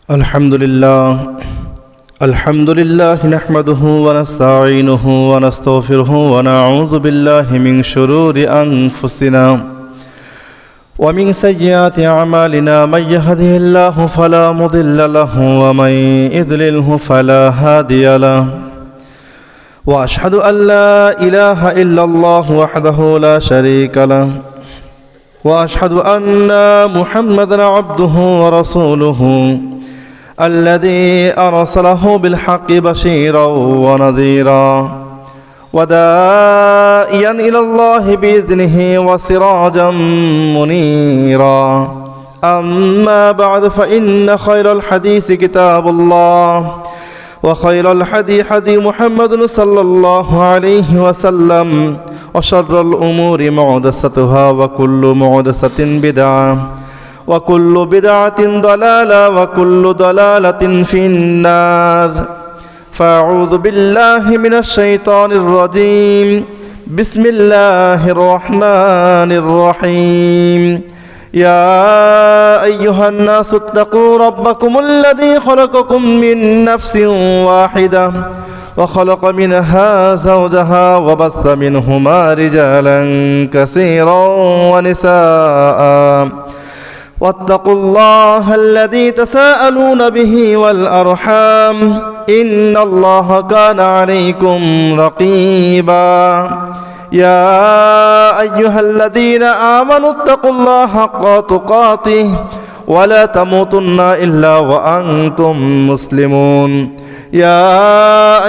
আলহামদুলিল্লাহ নাহমাদুহু ওয়া নাস্তাঈনুহু ওয়া নাস্তাগফিরুহু ওয়া নাউযু বিল্লাহি মিন শুরুরি আনফুসিনা ওয়া মিন সাইয়্যাতি আমালিনা মান ইয়াহদিহিল্লাহু ফালা মুদিল্লা লাহু ওয়া মান ইউদ্লিলহু ফালা হাদিয়া লাহু ওয়া আশহাদু আল লা ইলাহা ইল্লাল্লাহু ওয়াহদাহু লা শারীকা লাহু ওয়া আশহাদু আন্না মুহাম্মাদান আবদুহু ওয়া রাসূলুহু الذي أرسله بالحق بشيرا ونذيرا وداعيا إلى الله بإذنه وسراجا منيرا أما بعد فإن خير الحديث كتاب الله وخير الهدي هدي محمد صلى الله عليه وسلم وشر الأمور محدثاتها وكل محدثة بدعة وكل بدعة ضلالة وكل ضلالة في النار فأعوذ بالله من الشيطان الرجيم بسم الله الرحمن الرحيم يا أيها الناس اتقوا ربكم الذي خلقكم من نفس واحدة وخلق منها زوجها وبث منهما رجالا كثيرا ونساء واتقوا الله الذي تساءلون به والأرحام إن الله كان عليكم رقيبا يا أيها الذين آمنوا اتقوا الله حق تقاته ولا تموتن إلا وأنتم مسلمون يا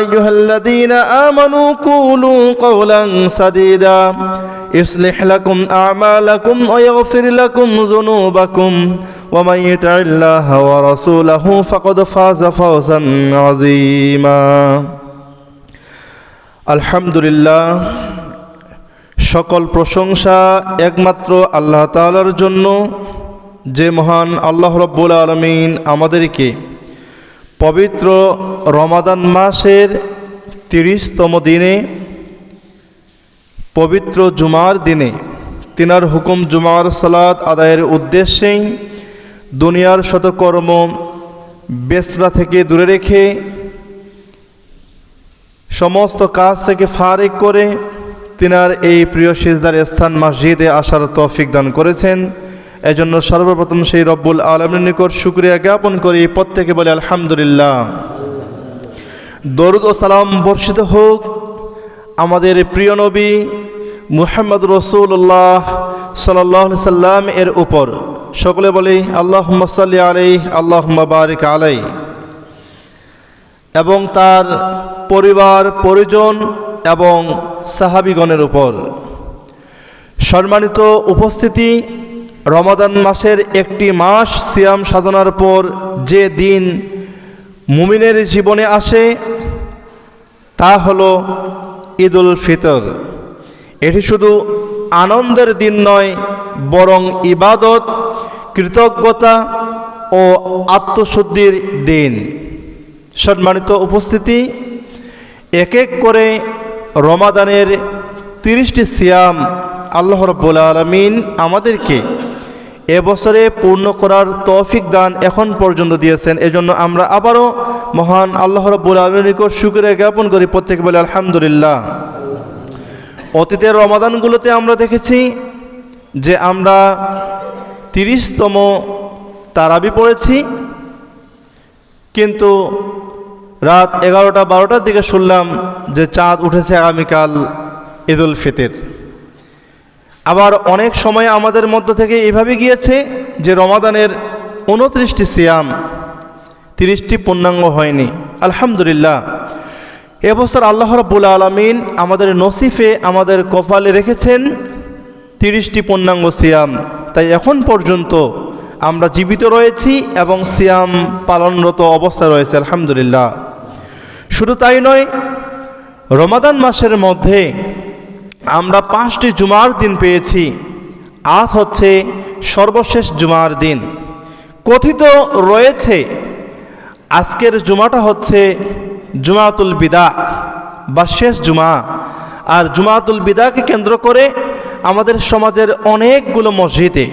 أيها الذين آمنوا قولوا قولا سديدا يصلح لكم أعمالكم ويغفر لكم ذنوبكم ومن يطع الله ورسوله فقد فاز فوزا عظيما আলহামদুলিল্লাহ, সকল প্রশংসা একমাত্র আল্লাহ তাআলার জন্য, যে মহান আল্লাহ রাব্বুল আলামিন আমাদেরকে পবিত্র রমাদান মাসের 30তম দিনে, পবিত্র জুমার দিনে তিনার হুকুম জুমার সালাত আদায়ের উদ্দেশ্যেই দুনিয়ার শত কর্ম ব্যস্ততা থেকে দূরে রেখে সমস্ত কাজ থেকে ফারিগ করে তিনার এই প্রিয় সিজদার স্থান মসজিদে আসার তৌফিক দান করেছেন। এজন্য সর্বপ্রথম সেই রব্বুল আলামিনের নিকট শুকরিয়া জ্ঞাপন করি। প্রত্যেকে বলে আলহামদুলিল্লাহ। দরুদ ও সালাম বর্ষিত হোক আমাদের প্রিয় নবী মুহাম্মদ রাসূলুল্লাহ সাল্লাল্লাহু আলাইহি সাল্লাম এর উপর। সকলে বলি আল্লাহুম্মা সাল্লি আলাইহি আল্লাহুম্মা বারিক আলাইহি। এবং তার পরিবার পরিজন এবং সাহাবীগণের উপর। সম্মানিত উপস্থিতি, রমাদান মাসের একটি মাস সিয়াম সাধনার পর যে দিন মুমিনের জীবনে আসে তা হলো ঈদুল ফিতর। এটি শুধু আনন্দের দিন নয়, বরং ইবাদত, কৃতজ্ঞতা ও আত্মশুদ্ধির দিন। সম্মানিত উপস্থিতি, এক এক করে রমাদানের 30টি সিয়াম আল্লাহ রাব্বুল আলামিন আমাদেরকে এবছরে পূর্ণ করার তৌফিক দান এখন পর্যন্ত দিয়েছেন। এজন্য আমরা আবারও মহান আল্লাহ রাব্বুল আলামিনের নিকট শুকরিয়া জ্ঞাপন করি। প্রত্যেকে বলে আলহামদুলিল্লাহ। অতীতের রমাদানগুলোতে আমরা দেখেছি যে আমরা 30তম তারাবি পড়েছি, কিন্তু রাত 11টা-12টার দিকে শুনলাম যে চাঁদ উঠেছে আগামীকাল ঈদুল ফিতর। আবার অনেক সময় আমাদের মধ্য থেকে এইভাবে গিয়েছে যে রমাদানের 29টি সিয়াম, 30টি পূর্ণাঙ্গ হয়নি। আলহামদুলিল্লাহ, এবছর আল্লাহ রাব্বুল আলামিন আমাদের নসিবে, আমাদের কপালে রেখেছেন 30টি পূর্ণাঙ্গ সিয়াম। তাই এখন পর্যন্ত আমরা জীবিত রয়েছি এবং সিয়াম পালনরত অবস্থায় রয়েছে। আলহামদুলিল্লাহ। শুধু তাই নয়, রমাদান মাসের মধ্যে আমরা 5টি জুমার দিন পেয়েছি। আজ হচ্ছে সর্বশেষ জুমার দিন। কথিত রয়েছে আজকের জুমাটা হচ্ছে জুমাতুল বিদা বা শেষ জুমা। আর জুমাতুল বিদাকে কেন্দ্র করে আমাদের সমাজের অনেকগুলো মসজিদে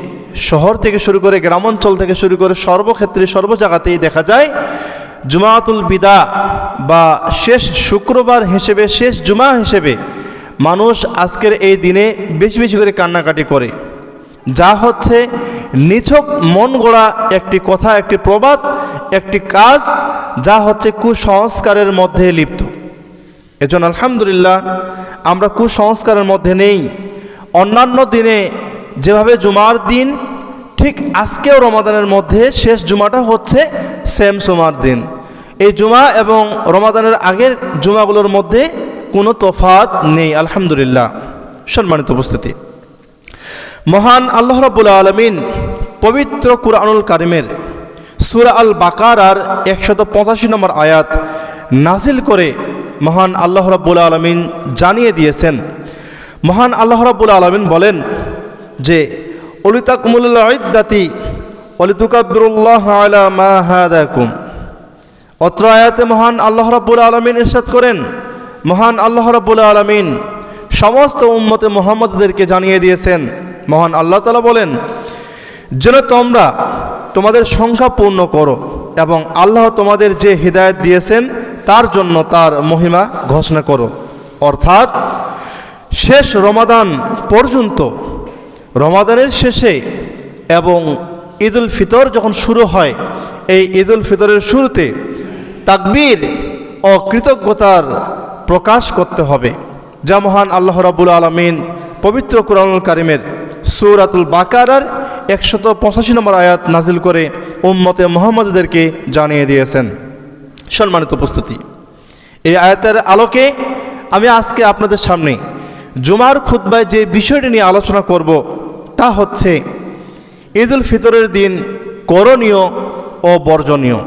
শহর থেকে শুরু করে গ্রামাঞ্চল থেকে শুরু করে সর্বক্ষেত্রে সর্ব জায়গাতেই দেখা যায় জুমাতুল বিদা বা শেষ শুক্রবার হিসেবে, শেষ জুমা হিসেবে মানুষ আজকের এই দিনে বেশি বেশি করে কান্নাকাটি করে, যা হচ্ছে নিছক মন গড়া একটি কথা, একটি প্রবাদ, একটি কাজ, যা হচ্ছে কুসংস্কারের মধ্যে লিপ্ত। এজন্য আলহামদুলিল্লাহ আমরা কুসংস্কারের মধ্যে নেই। অন্যান্য দিনে যেভাবে জুমার দিন, ঠিক আজকেও রমাদানের মধ্যে শেষ জুমাটা হচ্ছে সেম জুমার দিন। এই জুমা এবং রমাদানের আগের জুমাগুলোর মধ্যে কোনো তফাৎ নেই আলহামদুলিল্লাহ। সম্মানিত উপস্থিতি, মহান আল্লাহ রাব্বুল আলামিন পবিত্র কুরআনুল কারীমের সূরা আল বাকারার 185 নম্বর আয়াত নাজিল করে মহান আল্লাহ রাব্বুল আলামিন জানিয়ে দিয়েছেন। মহান আল্লাহ রাব্বুল আলামিন বলেন যে উলিতাকুমুল ইদ্দাতি ওয়ালিতুকাব্বিরুল্লাহ আলা মা হাদাকুম। অত্র আয়াতে মহান আল্লাহ রাব্বুল আলামিন ইরশাদ করেন, মহান আল্লাহ রাব্বুল আলামিন সমস্ত উম্মতে মুহাম্মদদেরকে জানিয়ে দিয়েছেন, মহান আল্লাহ তাআলা বলেন যেন তোমরা তোমাদের সংখ্যা পূর্ণ করো এবং আল্লাহ তোমাদের যে হিদায়াত দিয়েছেন তার জন্য তার মহিমা ঘোষণা করো। অর্থাৎ শেষ রমাদান পর্যন্ত, রমাদানের শেষে এবং ঈদুল ফিতর যখন শুরু হয়, এই ঈদুল ফিতরের শুরুতে তাকবীর ও কৃতজ্ঞতার প্রকাশ করতে হবে, যা মহান আল্লাহ রাব্বুল আলামিন পবিত্র কুরআনুল কারীমের সূরাতুল বাকারার 185 নম্বর আয়াত নাজিল করে উম্মতে মুহাম্মদদেরকে জানিয়ে দিয়েছেন। সম্মানিত উপস্থিতি, এই আয়াতের আলোকে আমি আজকে আপনাদের সামনে জুমার খুতবায় যে বিষয়টি নিয়ে আলোচনা করব তা হচ্ছে ঈদুল ফিতরের দিন করণীয় ও বর্জনীয়।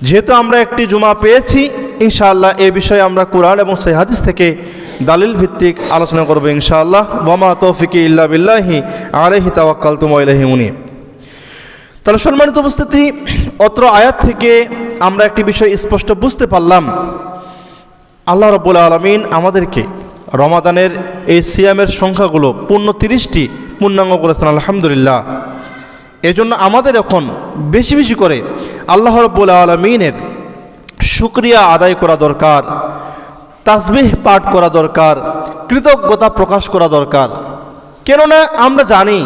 যেহেতু আমরা একটি জুমা পেয়েছি, ইনশাআল্লাহ এই বিষয়ে আমরা কুরআন এবং সহিহ হাদিস থেকে দালিল ভিত্তিক আলোচনা করব ইনশাআল্লাহ। ওয়ামা তৌফিকি ইল্লা বিল্লাহি আলাইহি তাওয়াক্কালতু ওয়া ইলাইহি মুনীব। তাহলে সম্মানিত উপস্থিতি, অত্র আয়াত থেকে আমরা একটি বিষয় স্পষ্ট বুঝতে পারলাম, আল্লাহ রাব্বুল আলামিন আমাদেরকে রমাদানের এই সিয়ামের সংখ্যাগুলো পূর্ণ 30টি পূর্ণাঙ্গ করেছেন আলহামদুলিল্লাহ। এজন্য আমাদের এখন বেশি বেশি করে আল্লাহ রাব্বুল আলামিনের শুকরিয়া আদায় করা দরকার, তাসবিহ পাঠ করা দরকার, কৃতজ্ঞতা প্রকাশ করা দরকার। কেননা আমরা জানি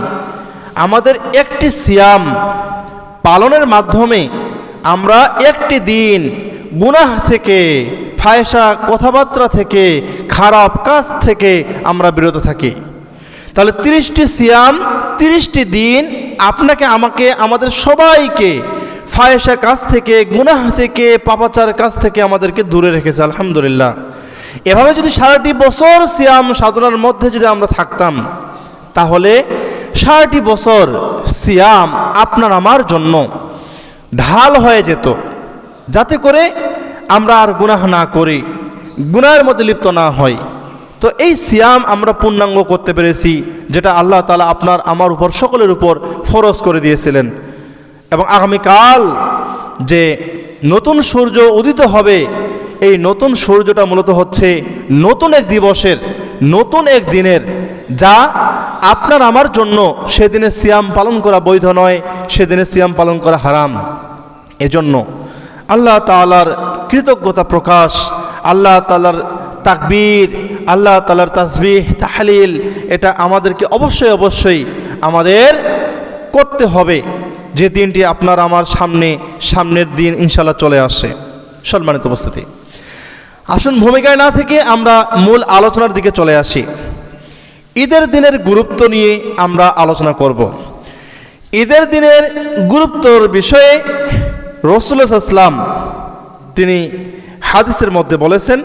আমাদের একটি সিয়াম পালনের মাধ্যমে আমরা একটি দিন গুনাহ থেকে, ফায়সা কথাবার্তা থেকে, খারাপ কাজ থেকে আমরা বিরত থাকি। তাহলে 30টি সিয়াম, 30টি দিন আপনাকে, আমাকে, আমাদের সবাইকে ফায়সা কাজ থেকে, গুনাহ থেকে, পাপাচার কাজ থেকে আমাদেরকে দূরে রেখেছে আলহামদুলিল্লাহ। এভাবে যদি সারাটি বছর সিয়াম সাধনার মধ্যে যদি আমরা থাকতাম, তাহলে সারাটি বছর সিয়াম আপনার আমার জন্য ঢাল হয়ে যেত, যাতে করে আমরা আর গুনাহ না করি, গুনাহের মধ্যে লিপ্ত না হই। তো এই সিয়াম আমরা পূর্ণাঙ্গ করতে পেরেছি, যেটা আল্লাহ তাআলা আপনার আমার উপর, সকলের উপর ফরজ করে দিয়েছিলেন। এবং আগামীকাল যে নতুন সূর্য উদিত হবে, এই নতুন সূর্যটা মূলত হচ্ছে নতুন এক দিবসের, নতুন এক দিনের, যা আপনার আমার জন্য সেদিনে সিয়াম পালন করা বৈধ নয়, সেদিনে সিয়াম পালন করা হারাম। এজন্য আল্লাহ তাআলার কৃতজ্ঞতা প্রকাশ, আল্লাহ তাআলার তাকবীর, আল্লাহ তাআলার তাসবিহ, তাহলিল, এটা আমাদেরকে অবশ্যই অবশ্যই আমাদের করতে হবে, যে দিনটি আপনার আমার সামনের দিন ইনশাআল্লাহ চলে আসে। সম্মানিত উপস্থিতি, আসুন ভূমিকায় না থেকে আমরা মূল আলোচনার দিকে চলে আসি। ঈদের দিনের গুরুত্ব নিয়ে আমরা আলোচনা করব। ঈদের দিনের গুরুত্বর বিষয়ে রাসূলুল্লাহ সাল্লাল্লাহু আলাইহি ওয়াসাল্লাম তিনি হাদিসের মধ্যে বলেছেন,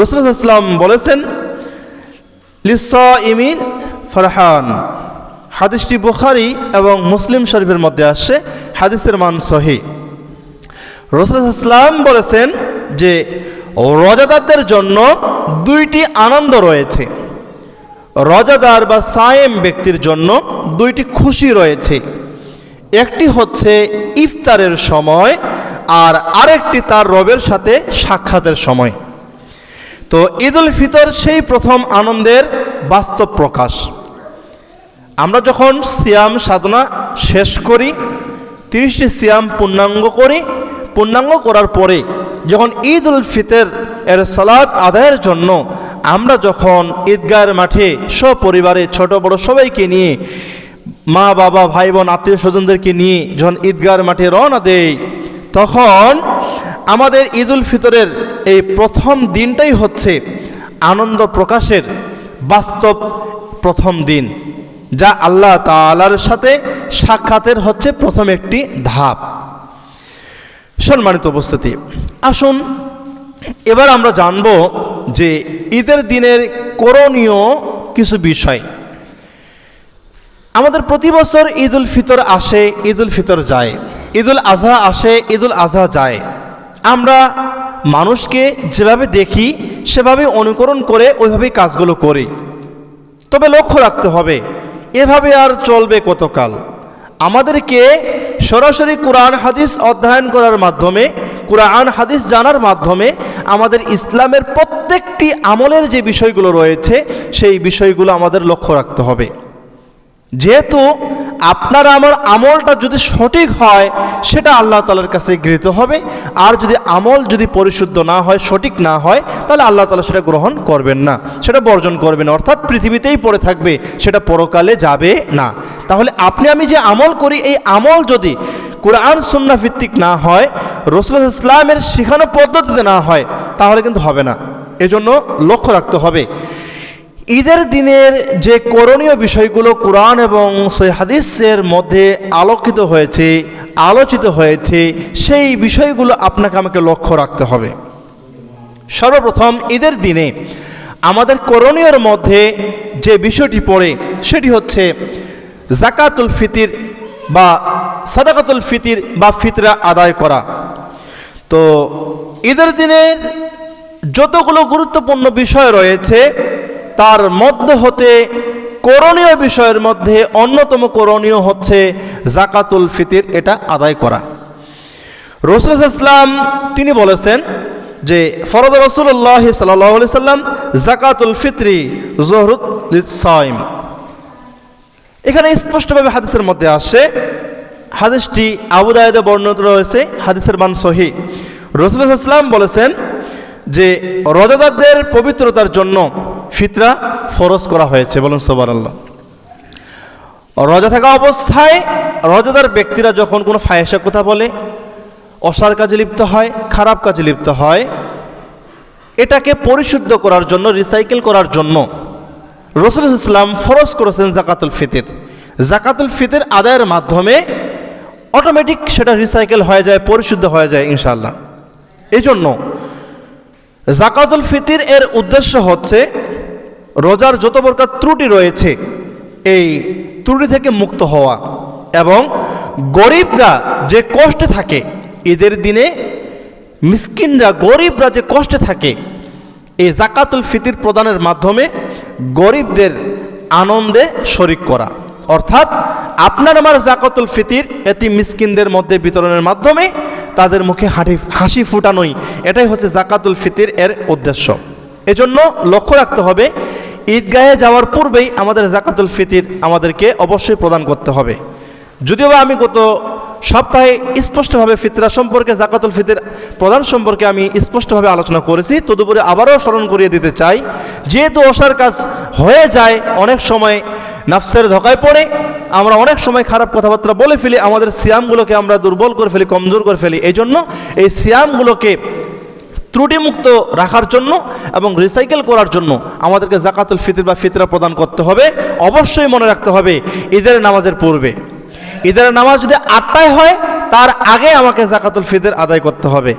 রাসূলুল্লাহ সাল্লাল্লাহু আলাইহি ওয়াসাল্লাম বলেছেন, লিসাইমিন ফারহান। হাদিসটি বুখারী এবং মুসলিম শরীফের মধ্যে আসছে, হাদিসের মান সহিহ। রাসূলুল্লাহ সাল্লাল্লাহু আলাইহি ওয়াসাল্লাম বলেছেন যে রোজাদারদের জন্য দুইটি আনন্দ রয়েছে, রোজাদার বা সায়েম ব্যক্তির জন্য দুইটি খুশি রয়েছে। একটি হচ্ছে ইফতারের সময়, আর আরেকটি তার রবের সাথে সাক্ষাতের সময়। তো ঈদুল ফিতর সেই প্রথম আনন্দের বাস্তব প্রকাশ। আমরা যখন সিয়াম সাধনা শেষ করি, 30টি সিয়াম পূর্ণাঙ্গ করার পরে যখন ঈদ উল ফিতর এর সালাত আদায়ের জন্য আমরা যখন ঈদগাহের মাঠে সপরিবারে ছোট বড় সবাইকে নিয়ে, মা বাবা ভাই বোন আত্মীয় স্বজনদেরকে নিয়ে যখন ঈদগাহের মাঠে রওনা দেই, তখন আমাদের ঈদ উল ফিতরের এই প্রথম দিনটাই হচ্ছে আনন্দ প্রকাশের বাস্তব প্রথম দিন, যা আল্লাহ তাআলার সাথে সাক্ষাতের হচ্ছে প্রথম একটি ধাপ। সম্মানিত উপস্থিতি, আসুন এবার আমরা জানব যে ঈদের দিনের করণীয় কিছু বিষয়। আমাদের প্রতি বছর ঈদ উল ফিতর আসে, ঈদ উল ফিতর যায়, ঈদ উল আজহা আসে, ঈদ উল আজহা যায়। আমরা মানুষকে যেভাবে দেখি সেভাবে অনুকরণ করে ওইভাবেই কাজগুলো করি। তবে লক্ষ্য রাখতে হবে, এভাবে আর চলবে কতকাল? আমাদেরকে সরাসরি কোরআন হাদিস অধ্যয়ন করার মাধ্যমে, কোরআন হাদিস জানার মাধ্যমে আমাদের ইসলামের প্রত্যেকটি আমলের যে বিষয়গুলো রয়েছে সেই বিষয়গুলো আমাদের লক্ষ্য রাখতে হবে। যেহেতু আপনার আমার আমলটা যদি সঠিক হয় সেটা আল্লাহ তাআলার কাছে গৃহীত হবে, আর যদি আমল যদি পরিশুদ্ধ না হয়, সঠিক না হয়, তাহলে আল্লাহ তাআলা সেটা গ্রহণ করবেন না, সেটা বর্জন করবেন, অর্থাৎ পৃথিবীতেই পড়ে থাকবে, সেটা পরকালে যাবে না। তাহলে আপনি আমি যে আমল করি, এই আমল যদি কোরআন সুন্নাহ ভিত্তিক না হয়, রাসূলুল্লাহ ইসলামের শেখানো পদ্ধতিতে না হয়, তাহলে কিন্তু হবে না। এজন্য লক্ষ্য রাখতে হবে ঈদের দিনের যে করণীয় বিষয়গুলো কোরআন এবং সহিহ হাদিসের মধ্যে আলোচিত হয়েছে সেই বিষয়গুলো আপনাকে আমাকে লক্ষ্য রাখতে হবে। সর্বপ্রথম ঈদের দিনে আমাদের করণীয়র মধ্যে যে বিষয়টি পড়ে সেটি হচ্ছে যাকাতুল ফিতর বা সাদাকাতুল ফিতর বা ফিতরা আদায় করা। তো ঈদের দিনের যতগুলো গুরুত্বপূর্ণ বিষয় রয়েছে তার মধ্যে হতে করণীয় বিষয়ের মধ্যে অন্যতম করণীয় হচ্ছে যাকাতুল ফিতর, এটা আদায় করা। রাসূলুল্লাহ সাল্লাল্লাহু আলাইহি ওয়াসাল্লাম তিনি বলেছেন যে ফরদ রাসূলুল্লাহ সাল্লাল্লাহু আলাইহি ওয়াসাল্লাম যাকাতুল ফিতরি যুহরুত লিস-সাইম। এখানে স্পষ্টভাবে হাদিসের মধ্যে আসে, হাদিসটি আবু দাউদে বর্ণিত রয়েছে, হাদিসের মান সহিহ। রাসূলুল্লাহ সাল্লাল্লাহু আলাইহি ওয়াসাল্লাম বলেছেন যে রোজাদারদের পবিত্রতার জন্য ফিতরা ফরজ করা হয়েছে। বলুন সুবহানাল্লাহ। রোজা থাকা অবস্থায় রোজাদার ব্যক্তিরা যখন কোনো ফাহিশা কথা বলে, অসার কাজে লিপ্ত হয়, খারাপ কাজে লিপ্ত হয়, এটাকে পরিশুদ্ধ করার জন্য, রিসাইকেল করার জন্য রাসূলুল্লাহ সাল্লাল্লাহু আলাইহি ওয়াসাল্লাম ফরজ করেছেন যাকাতুল ফিতর। যাকাতুল ফিতর আদায়ের মাধ্যমে অটোমেটিক সেটা রিসাইকেল হয়ে যায়, পরিশুদ্ধ হয়ে যায় ইনশাআল্লাহ। এই জন্য যাকাতুল ফিতর এর উদ্দেশ্য হচ্ছে রোজার যত প্রকার ত্রুটি রয়েছে এই ত্রুটি থেকে মুক্ত হওয়া, এবং গরিবরা যে কষ্টে থাকে, ঈদের দিনে মিসকিনরা, গরিবরা যে কষ্টে থাকে, এই যাকাতুল ফিতর প্রদানের মাধ্যমে গরিবদের আনন্দে শরিক করা, অর্থাৎ আপনার আমার যাকাতুল ফিতর এতি মিসকিনদের মধ্যে বিতরণের মাধ্যমে তাদের মুখে হাসি ফুটানোই, এটাই হচ্ছে যাকাতুল ফিতর এর উদ্দেশ্য। এজন্য লক্ষ্য রাখতে হবে ঈদগাহে যাওয়ার পূর্বেই আমাদের যাকাতুল ফিতর আমাদেরকে অবশ্যই প্রদান করতে হবে। যদিও বা আমি গত সপ্তাহে স্পষ্টভাবে ফিতরা সম্পর্কে, যাকাতুল ফিতর প্রদান সম্পর্কে আমি স্পষ্টভাবে আলোচনা করেছি, তদুপরি আবারও স্মরণ করিয়ে দিতে চাই। যেহেতু অসার কাজ হয়ে যায়, অনেক সময় নাফসের ধোকায় পড়ে আমরা অনেক সময় খারাপ কথাবার্তা বলে ফেলি, আমাদের সিয়ামগুলোকে আমরা দুর্বল করে ফেলি, কমজোর করে ফেলি। এই জন্য এই সিয়ামগুলোকে ত্রুটিমুক্ত রাখার জন্য এবং রিসাইকেল করার জন্য আমাদেরকে যাকাতুল ফিতর বা ফিতরা প্রদান করতে হবে। অবশ্যই মনে রাখতে হবে ঈদের নামাজের পূর্বে, ঈদের নামাজ যদি 8টায় হয় তার আগে আমাকে যাকাতুল ফিতর আদায় করতে হবে।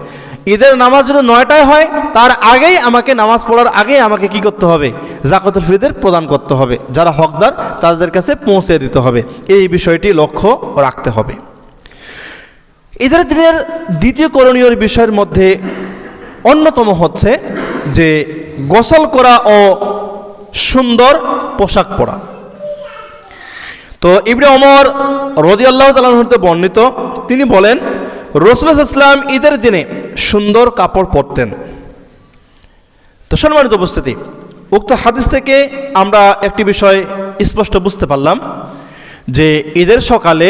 ঈদের নামাজ যদি 9টায় হয় তার আগেই আমাকে, নামাজ পড়ার আগেই আমাকে কি করতে হবে? যাকাতুল ফিতর প্রদান করতে হবে। যারা হকদার তাদের কাছে পৌঁছে দিতে হবে। এই বিষয়টি লক্ষ্য রাখতে হবে। ঈদের দিনের দ্বিতীয় করণীয় বিষয়ের মধ্যে অন্যতম হচ্ছে যে গোসল করা ও সুন্দর পোশাক পরা। তো ইবনে ওমর রাদিয়াল্লাহু তাআলা হতে বর্ণিত, তিনি বলেন রাসূলুল্লাহ সাল্লাল্লাহু আলাইহি ওয়াসাল্লাম ঈদের দিনে সুন্দর কাপড় পরতেন। তো সম্মানিত উপস্থিতি, উক্ত হাদিস থেকে আমরা একটি বিষয় স্পষ্ট বুঝতে পারলাম যে ঈদের সকালে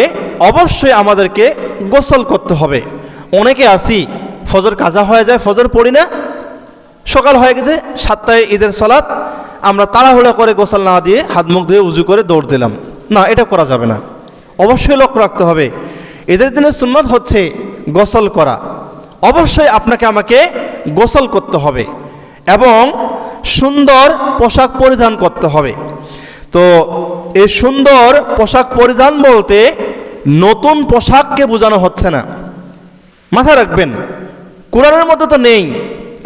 অবশ্যই আমাদেরকে গোসল করতে হবে। অনেকে আসি ফজর কাজা হয়ে যায়, ফজর পড়ি না, সকাল হয়ে গেছে 7টায় ঈদের সালাত, আমরা তাড়াহুড়া করে গোসল না দিয়ে হাত মুখ ধুয়ে উজু করে দৌড় দিলাম। না, এটা করা যাবে না। অবশ্যই লক্ষ্য রাখতে হবে ঈদের দিনের সুন্নত হচ্ছে গোসল করা। অবশ্যই আপনাকে আমাকে গোসল করতে হবে এবং সুন্দর পোশাক পরিধান করতে হবে। তো এই সুন্দর পোশাক পরিধান বলতে নতুন পোশাককে বোঝানো হচ্ছে না, মাথায় রাখবেন। কোরআনের মধ্যে তো নেই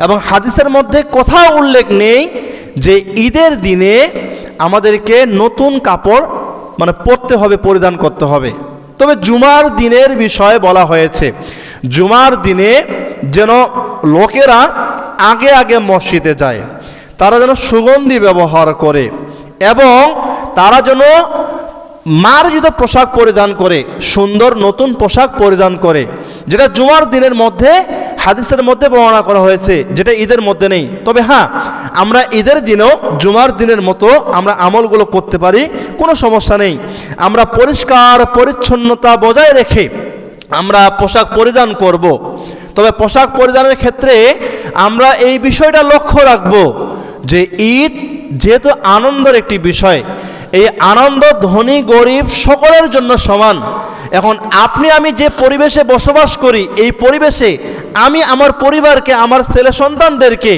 এবং হাদিসের মধ্যে কোথাও উল্লেখ নেই যে ঈদের দিনে আমাদেরকে নতুন কাপড় পরতে হবে, পরিধান করতে হবে। তবে জুমার দিনের বিষয়ে বলা হয়েছে, জুমার দিনে যেন লোকেরা আগে আগে মসজিদে যায়, তারা যেন সুগন্ধি ব্যবহার করে এবং তারা যেন মার্জিত পোশাক পরিধান করে, সুন্দর নতুন পোশাক পরিধান করে, যেটা জুমার দিনের মধ্যে হাদিসের মধ্যে বর্ণনা করা হয়েছে, যেটা ঈদের মধ্যে নেই। তবে হ্যাঁ, আমরা ঈদের দিনেও জুমার দিনের মতো আমরা আমলগুলো করতে পারি, কোনো সমস্যা নেই। আমরা পরিষ্কার পরিচ্ছন্নতা বজায় রেখে আমরা পোশাক পরিধান করব। তবে পোশাক পরিধানের ক্ষেত্রে আমরা এই বিষয়টা লক্ষ্য রাখব যে ঈদ যেহেতু আনন্দের একটি বিষয়, এই আনন্দ ধনী গরিব সকলের জন্য সমান। এখন আপনি আমি যে পরিবেশে বসবাস করি, এই পরিবেশে আমি আমার পরিবারকে, আমার ছেলে সন্তানদেরকে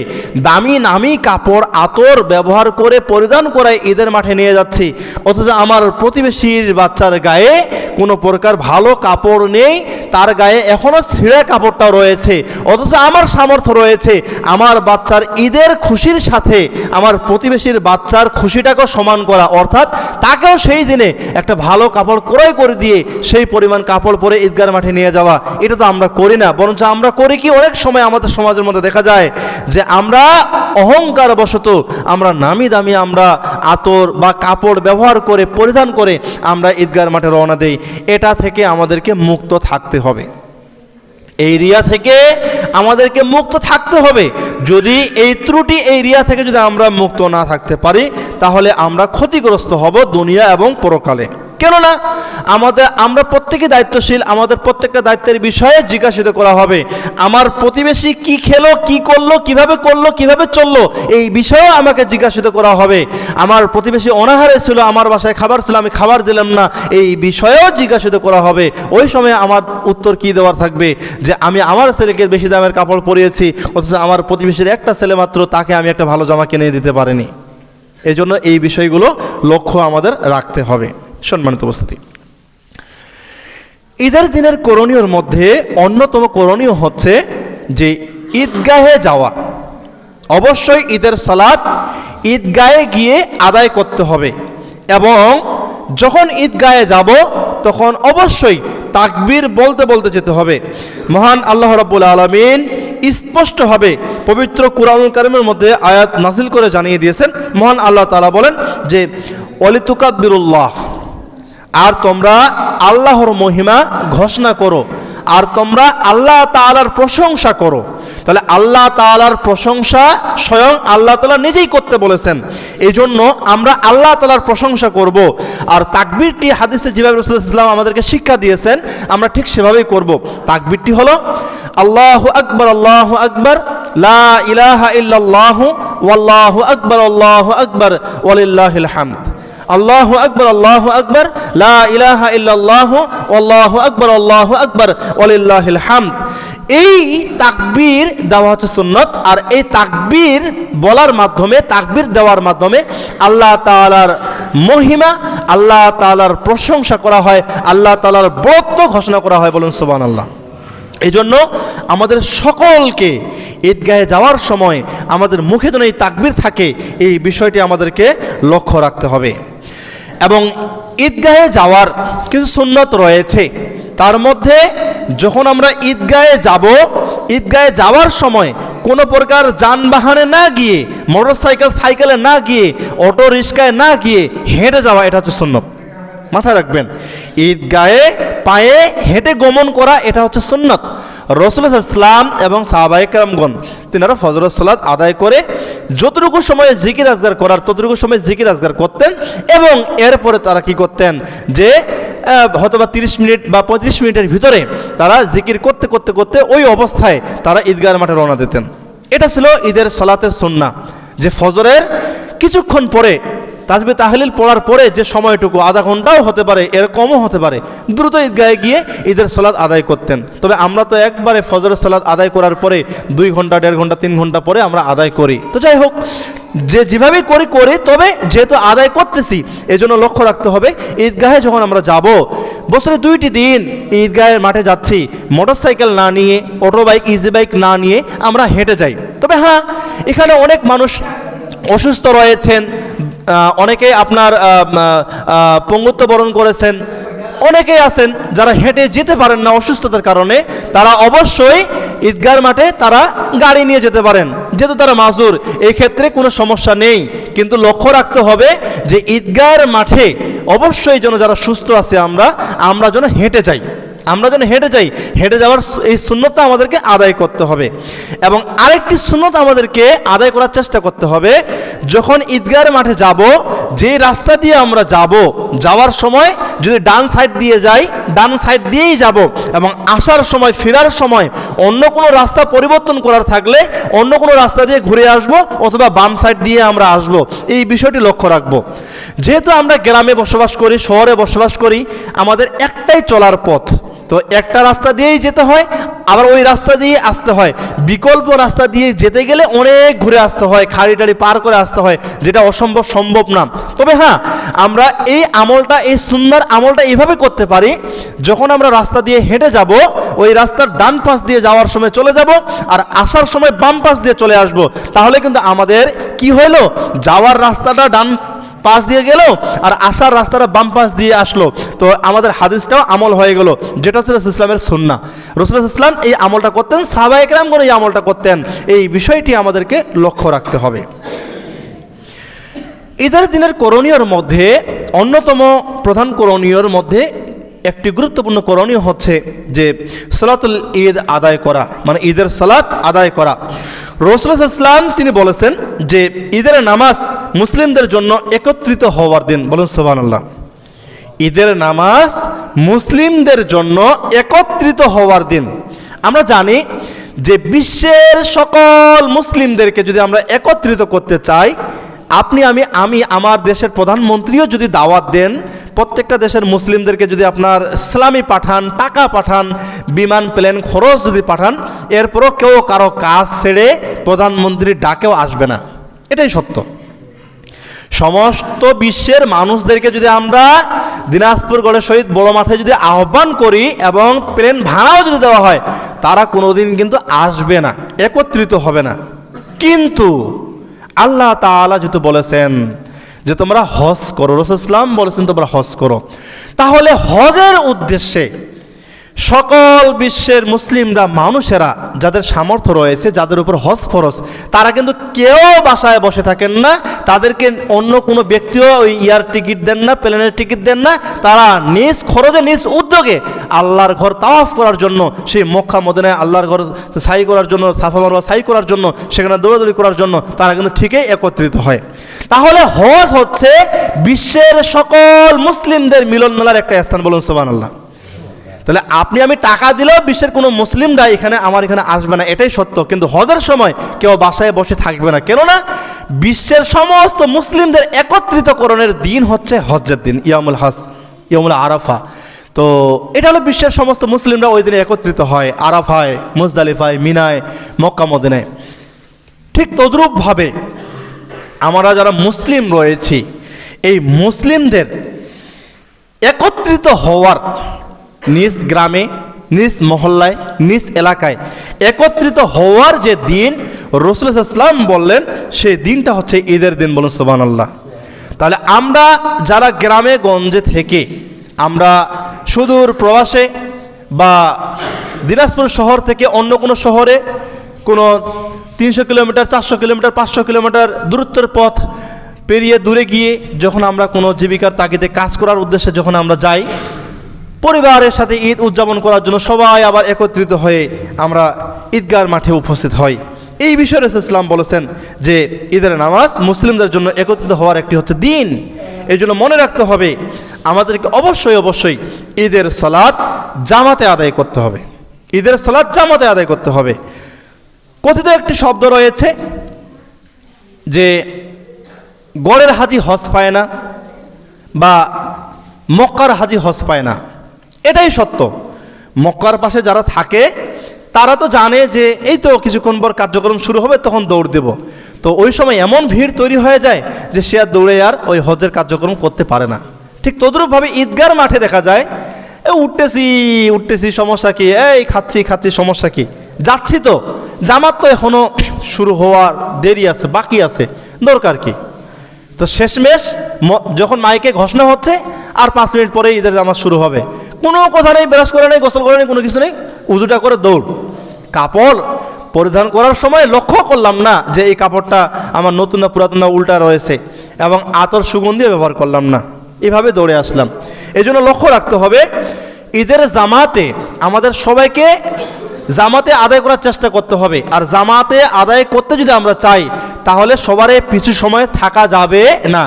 দামি নামি কাপড় আতর ব্যবহার করে পরিধান করায় ঈদের মাঠে নিয়ে যাচ্ছি, অথচ আমার প্রতিবেশীর বাচ্চার গায়ে কোনো প্রকার ভালো কাপড় নেই, তার গায়ে এখনও ছিঁড়া কাপড়টা রয়েছে, অথচ আমার সামর্থ্য রয়েছে আমার বাচ্চার ঈদের খুশির সাথে আমার প্রতিবেশীর বাচ্চার খুশিটাকেও সমান করা, অর্থাৎ তাকেও সেই দিনে একটা ভালো কাপড় ক্রয় করে দিয়ে সেই পরিমাণ কাপড় পরে ঈদগার মাঠে নিয়ে যাওয়া। এটা তো আমরা করি না, বরঞ্চ আমরা করি কি, অনেক সময় আমাদের সমাজের মধ্যে দেখা যায় যে আমরা অহংকার বশত আমরা নামি দামি আমরা আতর বা কাপড় ব্যবহার করে পরিধান করে আমরা ঈদগার মাঠে রওনা দেই। এটা থেকে আমাদেরকে মুক্ত থাকতে হবে, এই রিয়া থেকে আমাদেরকে মুক্ত থাকতে হবে। যদি এই ত্রুটি, এই রিয়া থেকে যদি আমরা মুক্ত না থাকতে পারি, তাহলে আমরা ক্ষতিগ্রস্ত হব দুনিয়া এবং পরকালে। কেননা আমরা প্রত্যেকে দায়িত্বশীল, আমাদের প্রত্যেকটা দায়িত্বের বিষয়ে জিজ্ঞাসিত করা হবে। আমার প্রতিবেশী কি খেলো, কি করলো, কিভাবে চললো, এই বিষয়েও আমাকে জিজ্ঞাসিত করা হবে। আমার প্রতিবেশী অনাহারে ছিল, আমার বাসায় খাবার ছিল, আমি খাবার দিলাম না, এই বিষয়েও জিজ্ঞাসিত করা হবে। ওই সময় আমার উত্তর কি দেওয়ার থাকবে যে আমি আমার ছেলেকে বেশি দামের কাপড় পরিয়েছি, অথচ আমার প্রতিবেশীর একটা ছেলে মাত্র, তাকে আমি একটা ভালো জামা কিনে দিতে পারিনি। এই জন্য এই বিষয়গুলো লক্ষ্য আমাদের রাখতে হবে। সম্মানিত উপস্থিতি, ঈদের দিনের করণীয়র মধ্যে অন্যতম করণীয় হচ্ছে যে ঈদগাহে যাওয়া। অবশ্যই ঈদের সালাত ঈদগাহে গিয়ে আদায় করতে হবে এবং যখন ঈদগাহে যাব তখন অবশ্যই তাকবীর বলতে বলতে যেতে হবে। মহান আল্লাহ রাব্বুল আলামিন স্পষ্টভাবে পবিত্র কুরআনুল কারীমের মধ্যে আয়াত নাযিল করে জানিয়ে দিয়েছেন। মহান আল্লাহ তাআলা বলেন যে ওয়ালিতুকাব্বিরুল্লাহ, আর তোমরা আল্লাহর মহিমা ঘোষণা করো, আর তোমরা আল্লাহ তাআলার প্রশংসা করো। তাহলে আল্লাহ তাআলার প্রশংসা স্বয়ং আল্লাহ তাআলা নিজেই করতে বলেছেন, এই জন্য আমরা আল্লাহ তাআলার প্রশংসা করব। আর তাকবীরটি হাদিসে যেভাবে রাসূলুল্লাহ সাল্লাল্লাহু আলাইহি ওয়াসাল্লাম আমাদেরকে শিক্ষা দিয়েছেন, আমরা ঠিক সেভাবেই করব। তাকবীরটি হলো আল্লাহু আকবার, আল্লাহু আকবার, লা ইলাহা ইল্লাল্লাহু, ওয়াল্লাহু আকবার, আল্লাহু আকবার, ওয়ালিল্লাহিল হামদ। আল্লাহু আকবার, আল্লাহু আকবার, লা ইলাহা ইল্লাল্লাহু, ওয়াল্লাহু আকবার, আল্লাহু আকবার, ওয়ালিল্লাহিল হামদ। এই তাকবীর দেওয়া হচ্ছে সুন্নত। আর এই তাকবীর বলার মাধ্যমে, তাকবীর দেওয়ার মাধ্যমে আল্লাহ তাআলার মহিমা, আল্লাহ তাআলার প্রশংসা করা হয়, আল্লাহ তাআলার বরত্ব ঘোষণা করা হয়। বলুন সুবহানাল্লাহ। এই জন্য আমাদের সকলকে ঈদগাহে যাওয়ার সময় আমাদের মুখে যেন এই তাকবীর থাকে, এই বিষয়টি আমাদেরকে লক্ষ্য রাখতে হবে। এবং ঈদগাহে যাওয়ার কিছু সুন্নত রয়েছে, তার মধ্যে যখন আমরা ঈদগাহে যাব, ঈদগাহে যাওয়ার সময় কোনো প্রকার যানবাহনে না গিয়ে, মোটরসাইকেল সাইকেলে না গিয়ে, অটো রিক্সায় না গিয়ে হেঁটে যাওয়া, এটা হচ্ছে সুন্নত। মাথায় রাখবেন, ঈদগাহে পায়ে হেঁটে গমন করা এটা হচ্ছে সুন্নাত। রাসূলুল্লাহ সাল্লাল্লাহু আলাইহি ওয়াসাল্লাম এবং সাহাবায়ে কেরামগণ তিনারা ফজরের সালাত আদায় করে যতটুকু সময়ে জিকির আজগার করার ততটুকু সময় জিকির আজগার করতেন, এবং এরপরে তারা কি করতেন যে হয়তোবা 30 মিনিট বা 35 মিনিটের ভিতরে তারা জিকির করতে করতে করতে ওই অবস্থায় তারা ঈদগাহের মাঠে রওনা দিতেন। এটা ছিল ঈদের সালাতের সুন্নাহ, যে ফজরের কিছুক্ষণ পরে তাসবিহ তাহলিল পড়ার পরে যে সময়টুকু আধা ঘন্টাও হতে পারে, এর কমও হতে পারে, দ্রুত ঈদগাহে গিয়ে ঈদের সালাত আদায় করতেন। তবে আমরা তো একবারে ফজরের সালাত আদায় করার পরে 2 ঘন্টা 1.5 ঘন্টা 3 ঘন্টা পরে আমরা আদায় করি। তো যাই হোক, যে যেভাবেই করি, তবে যেহেতু আদায় করতেছি এজন্য লক্ষ্য রাখতে হবে ঈদগাহে যখন আমরা যাব, বছরে 2টি দিন ঈদগাহের মাঠে যাচ্ছি, মোটরসাইকেল না নিয়ে, অটো বাইক, ইজি বাইক না নিয়ে আমরা হেঁটে যাই। তবে হ্যাঁ, এখানে অনেক মানুষ অসুস্থ রয়েছেন, অনেকে আপনার পঙ্গুত্ব বরণ করেছেন, অনেকেই আছেন যারা হেঁটে যেতে পারেন না অসুস্থতার কারণে, তারা অবশ্যই ঈদগাহের মাঠে তারা গাড়ি নিয়ে যেতে পারেন, যেহেতু তারা মাযুর, এই ক্ষেত্রে কোনো সমস্যা নেই। কিন্তু লক্ষ্য রাখতে হবে যে ঈদগাহের মাঠে অবশ্যই যেন যারা সুস্থ আছে আমরা যেন হেঁটে যাই, হেঁটে যাওয়ার এই সুন্নতটা আমাদেরকে আদায় করতে হবে। এবং আরেকটি সুন্নত আমাদেরকে আদায় করার চেষ্টা করতে হবে, যখন ঈদগাহের মাঠে যাব, যে রাস্তা দিয়ে আমরা যাওয়ার সময় যদি ডান সাইড দিয়ে যাই, ডান সাইড দিয়েই যাব, এবং আসার সময়, ফেরার সময় অন্য কোনো রাস্তা পরিবর্তন করার থাকলে অন্য কোনো রাস্তা দিয়ে ঘুরে আসব, অথবা বাম সাইড দিয়ে আমরা আসব, এই বিষয়টি লক্ষ্য রাখব। যেহেতু আমরা গ্রামে বসবাস করি, শহরে বসবাস করি, আমাদের একটাই চলার পথ, তো একটা রাস্তা দিয়েই যেতে হয়, আবার ওই রাস্তা দিয়ে আসতে হয়। বিকল্প রাস্তা দিয়ে যেতে গেলে অনেক ঘুরে আসতে হয়, খাড়ি টাড়ি পার করে আসতে হয়, যেটা সম্ভব না। তবে হ্যাঁ, আমরা এই আমলটা, এই সুন্নাহর আমলটা এইভাবে করতে পারি, যখন আমরা রাস্তা দিয়ে হেঁটে যাব, ওই রাস্তার ডান পাশ দিয়ে যাওয়ার সময় চলে যাব, আর আসার সময় বাম পাশ দিয়ে চলে আসব। তাহলে কিন্তু আমাদের কি হইলো, যাওয়ার রাস্তাটা ডান পাশ দিয়ে গেল আর আসার রাস্তাটা বাম পাশ দিয়ে আসলো, তো আমাদের হাদিসটাও আমল হয়ে গেল, যেটা হচ্ছে ইসলামের সুন্নাহ। রাসূলুল্লাহ সাল্লাল্লাহু আলাইহি ওয়াসাল্লাম এই আমলটা করতেন, সাহাবায়ে কেরামগণ এই আমলটা করতেন। এই বিষয়টি আমাদেরকে লক্ষ্য রাখতে হবে। ঈদের দিনের করণীয়র মধ্যে অন্যতম প্রধান করণীয়র মধ্যে একটি গুরুত্বপূর্ণ করণীয় হচ্ছে যে সালাতুল ঈদ আদায় করা, মানে ঈদের সালাত আদায় করা। রাসূলুল্লাহ সাল্লাল্লাহু আলাইহি ওয়াসাল্লাম তিনি বলেছেন যে ঈদের নামাজ মুসলিমদের জন্য একত্রিত হওয়ার দিন। বলুন সুবহানাল্লাহ। ঈদের নামাজ মুসলিমদের জন্য একত্রিত হওয়ার দিন। আমরা জানি যে বিশ্বের সকল মুসলিমদেরকে যদি আমরা একত্রিত করতে চাই, আমি আমার দেশের প্রধানমন্ত্রীও যদি দাওয়াত দেন, প্রত্যেকটা দেশের মুসলিমদেরকে যদি আপনার ইসলামি পাঠান, টাকা পাঠান, বিমান প্লেন খরচ যদি পাঠান, এরপরও কেউ কারো কাজ ছেড়ে প্রধানমন্ত্রীর ডাকেও আসবে না, এটাই সত্য। সমস্ত বিশ্বের মানুষদেরকে যদি আমরা দিনাজপুর গড়ে শহীদ বড় মাথায় যদি আহ্বান করি এবং প্লেন ভাড়াও যদি দেওয়া হয়, তারা কোনোদিন কিন্তু আসবে না, একত্রিত হবে না। কিন্তু আল্লাহ তাআলা যেহেতু বলেছেন যে তোমরা হজ করো, রাসূলুল্লাহ সাল্লাল্লাহু আলাইহি ওয়াসাল্লাম বলেছেন তোমরা হজ করো, তাহলে হজের উদ্দেশ্যে সকল বিশ্বের মুসলিমরা, মানুষেরা যাদের সামর্থ্য রয়েছে, যাদের উপর হজ ফরজ, তারা কিন্তু কেউ বাসায় বসে থাকেন না, তাদেরকে অন্য কোনো ব্যক্তিও ওই ইয়ার টিকিট দেন না, প্লেনের টিকিট দেন না, তারা নিজ খরচে, নিজ উদ্যোগে আল্লাহর ঘর তাওয়াফ করার জন্য, সেই মক্কা মদিনায় আল্লাহর ঘর সাই করার জন্য, সাফা মারওয়া সাই করার জন্য, সেখানে দৌড়াদৌড়ি করার জন্য তারা কিন্তু ঠিকই একত্রিত হয়। তাহলে হজ হচ্ছে বিশ্বের সকল মুসলিমদের মিলন মেলার একটা স্থান। বলুন সুবহানাল্লাহ। তাহলে আমি টাকা দিলেও বিশ্বের কোনো মুসলিমরা আমার এখানে আসবে না, এটাই সত্য। কিন্তু হজের সময় কেউ বাসায় বসে থাকবে না, কেননা বিশ্বের সমস্ত মুসলিমদের একত্রিতকরণের দিন হচ্ছে হজ্জের দিন, ইয়ামুল হজ, ইয়ামুল আরাফা। তো এটা হলো বিশ্বের সমস্ত মুসলিমরা ওই দিনে একত্রিত হয়, আরাফায়, মুজদালিফায়, মিনায়, মক্কা মদিনায়। ঠিক তদ্রূপভাবে আমরা যারা মুসলিম রয়েছি, এই মুসলিমদের একত্রিত হওয়ার, নিজ গ্রামে, নিজ মহল্লায়, নিজ এলাকায় একত্রিত হওয়ার যে দিন রাসূলুল্লাহ সাল্লাল্লাহু আলাইহি ওয়াসাল্লাম বললেন, সেই দিনটা হচ্ছে ঈদের দিন। বলুন সুবহানাল্লাহ। তাহলে আমরা যারা গ্রামে গঞ্জে থেকে আমরা সুদূর প্রবাসে বা দিনাজপুর শহর থেকে অন্য কোনো শহরে কোনো 300 কিলোমিটার, 400 কিলোমিটার, 500 কিলোমিটার দূরত্বের পথ পেরিয়ে দূরে গিয়ে যখন আমরা কোনো জীবিকার তাগিদে কাজ করার উদ্দেশ্যে যখন আমরা যাই, পরিবারের সাথে ঈদ উদযাপন করার জন্য সবাই আবার একত্রিত হয়ে আমরা ঈদগার মাঠে উপস্থিত হই। এই বিষয়ে রাসূল ইসলাম বলেছেন যে ঈদের নামাজ মুসলিমদের জন্য একত্রিত হওয়ার একটি হচ্ছে দিন। এই জন্য মনে রাখতে হবে আমাদেরকে অবশ্যই ঈদের সালাত জামাতে আদায় করতে হবে। ঈদের সালাত জামাতে আদায় করতে হবে। কথিত একটি শব্দ রয়েছে যে গড়ের হাজি হজ পায় না বা মক্কার হাজি হজ পায় না। এটাই সত্য। মক্কার পাশে যারা থাকে তারা তো জানে যে এই তো কিছুক্ষণ পর কার্যক্রম শুরু হবে, তখন দৌড় দেব। তো ওই সময় এমন ভিড় তৈরি হয়ে যায় যে সে আর দৌড়ে আর ওই হজের কার্যক্রম করতে পারে না। ঠিক তদ্রূপভাবে ঈদগার মাঠে দেখা যায় উঠতেছি সমস্যা কি, এই খাচ্ছি সমস্যা কি, যাচ্ছি তো, জামাত তো এখনো শুরু হওয়ার দেরি আছে, বাকি আছে, দরকার কি। তো শেষমেশ যখন মাইকে ঘোষণা হচ্ছে আর 5 মিনিট পরে ঈদের জামাত শুরু হবে, কোনো কথা নেই, ব্রাশ করে নেই, গোসল করে নেই, কোনো কিছু নেই, উজুটা করে দৌড়। কাপড় পরিধান করার সময় লক্ষ্য করলাম না যে এই কাপড়টা আমার নতুন না পুরাতন না উল্টা রয়েছে, এবং আতর সুগন্ধিও ব্যবহার করলাম না, এভাবে দৌড়ে আসলাম। এই জন্য লক্ষ্য রাখতে হবে ঈদের জামাতে আমাদের সবাইকে জামাতে আদায় করার চেষ্টা করতে হবে। আর জামাতে আদায় করতে যদি আমরা চাই তাহলে সবারে পিছু সময় থাকা যাবে না।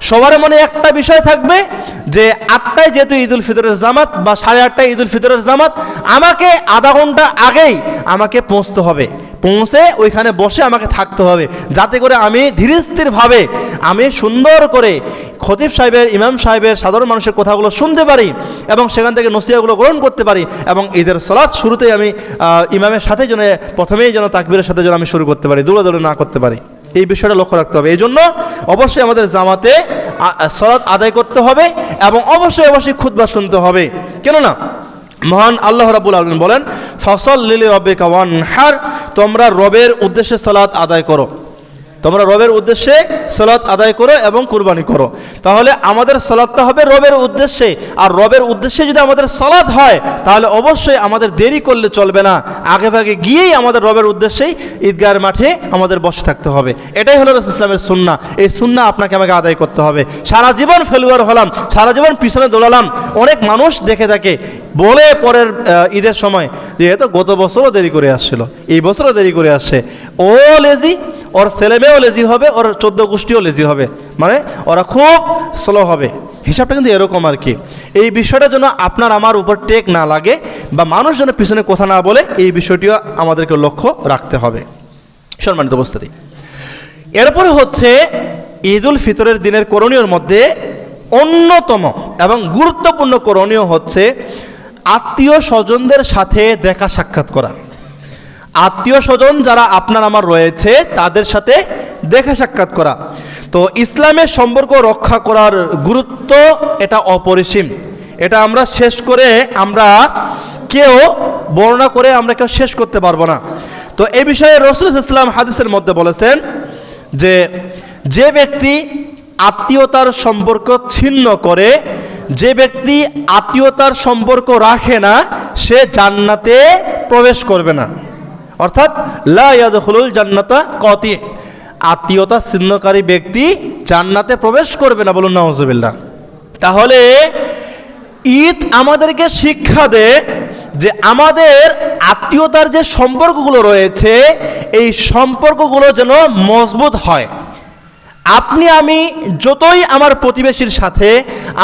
সবার মনে একটা বিষয় থাকবে যে 8টায় যেহেতু ঈদুল ফিতরের জামাত বা 8:30টায় ঈদুল ফিতরের জামাত, আমাকে আধা ঘন্টা আগেই আমাকে পৌঁছতে হবে, পৌঁছে ওইখানে বসে আমাকে থাকতে হবে, যাতে করে আমি ধীরস্থিরভাবে আমি সুন্দর করে খতিব সাহেবের, ইমাম সাহেবের, সাধারণ মানুষের কথাগুলো শুনতে পারি এবং সেখান থেকে নসিহাগুলো গ্রহণ করতে পারি, এবং ঈদের সালাত শুরুতেই আমি ইমামের সাথে যেন প্রথমেই যেন তাকবীরের সাথে যেন আমি শুরু করতে পারি, দৌড়ে না করতে পারি। এই বিষয়টা লক্ষ্য রাখতে হবে। এই জন্য অবশ্যই আমাদের জামাতে সালাত আদায় করতে হবে এবং অবশ্যই খুতবা শুনতে হবে। কেননা মহান আল্লাহ রাব্বুল আলামিন বলেন, ফাসাল্লি লিরাব্বিকা ওয়ানহার, তোমরা রবের উদ্দেশ্যে সালাত আদায় করো, তোমরা রবের উদ্দেশ্যে সালাত আদায় করো এবং কুরবানি করো। তাহলে আমাদের সালাতটা হবে রবের উদ্দেশ্যে, আর রবের উদ্দেশ্যে যদি আমাদের সালাত হয় তাহলে অবশ্যই আমাদের দেরি করলে চলবে না, আগে ভাগে গিয়েই আমাদের রবের উদ্দেশ্যেই ঈদগাহের মাঠে আমাদের বসে থাকতে হবে। এটাই হলো রাসূল ইসলামের সুন্নাহ। এই সুন্নাহ আপনাকে আমাকে আদায় করতে হবে। সারা জীবন ফেলুয়ার হলাম, সারা জীবন পিছনে দৌড়ালাম, অনেক মানুষ দেখে থাকে বলে পরের ঈদের সময় যে এ তো গত বছরও দেরি করে আসছিল, এই বছরও দেরি করে আসছে, ও লেজি, ওর ছেলে মেয়েও লেজি হবে, ওর 14 গোষ্ঠীও লেজি হবে, মানে ওরা খুব স্লো হবে। হিসাবটা কিন্তু এরকম আর কি। এই বিষয়টা যেন আপনার আমার উপর টেক না লাগে বা মানুষ যেন পিছনে কথা না বলে, এই বিষয়টিও আমাদেরকে লক্ষ্য রাখতে হবে। সম্মানিত উপস্থিতি, এরপরে হচ্ছে ঈদুল ফিতরের দিনের করণীয়র মধ্যে অন্যতম এবং গুরুত্বপূর্ণ করণীয় হচ্ছে আত্মীয় স্বজনদের সাথে দেখা সাক্ষাৎ করা। আত্মীয় স্বজন যারা আপনার আমার রয়েছে তাদের সাথে দেখা সাক্ষাৎ করা। তো ইসলামের সম্পর্ক রক্ষা করার গুরুত্ব এটা অপরিসীম। এটা আমরা শেষ করে আমরা কেউ বর্ণনা করে আমরা কেউ শেষ করতে পারবো না। তো এই বিষয়ে রাসূল সাল্লাল্লাহু আলাইহি ওয়াসাল্লাম হাদিসের মধ্যে বলেছেন যে ব্যক্তি আত্মীয়তার সম্পর্ক ছিন্ন করে, যে ব্যক্তি আত্মীয়তার সম্পর্ক রাখে না, সে জান্নাতে প্রবেশ করবে না। অর্থাৎ লা ইয়াদখুলুল জান্নাতা কাতি, আত্মীয়তা ছিন্নকারী ব্যক্তি জান্নাতে প্রবেশ করবে না। বলুন নাউজুবিল্লাহ। তাহলে ঈদ আমাদেরকে শিক্ষা দেয় যে আমাদের আত্মীয়তার যে সম্পর্কগুলো রয়েছে এই সম্পর্কগুলো যেন মজবুত হয়। আপনি আমি যতই আমার প্রতিবেশীর সাথে,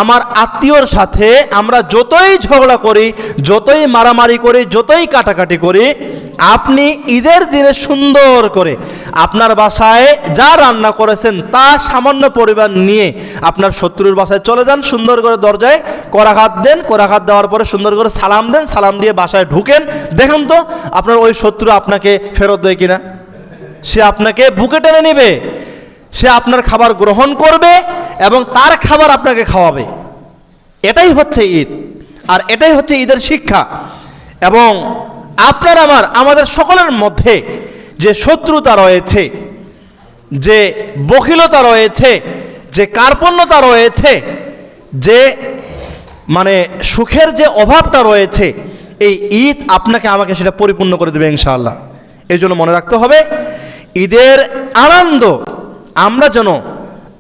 আমার আত্মীয়র সাথে আমরা যতই ঝগড়া করি, যতই মারামারি করি, যতই কাটাকাটি করি, আপনি ঈদের দিনে সুন্দর করে আপনার বাসায় যা রান্না করেছেন তা সামান্য পরিমাণ নিয়ে আপনার শত্রুর বাসায় চলে যান, সুন্দর করে দরজায় করাঘাত দেন, করাঘাত দেওয়ার পরে সুন্দর করে সালাম দেন, সালাম দিয়ে বাসায় ঢুকেন। দেখুন তো আপনার ওই শত্রু আপনাকে ফেরত দেয় কিনা। সে আপনাকে বুকে টেনে নেবে, সে আপনার খাবার গ্রহণ করবে এবং তার খাবার আপনাকে খাওয়াবে। এটাই হচ্ছে ঈদ, আর এটাই হচ্ছে ঈদের শিক্ষা। এবং আপনার আমাদের সকলের মধ্যে যে শত্রুতা রয়েছে, যে বখিলতা রয়েছে, যে কার্পণ্যতা রয়েছে, যে মানে সুখের যে অভাবটা রয়েছে, এই ঈদ আপনাকে আমাকে সেটা পরিপূর্ণ করে দেবে ইনশাআল্লাহ। এই জন্য মনে রাখতে হবে ঈদের আনন্দ আমরা যেন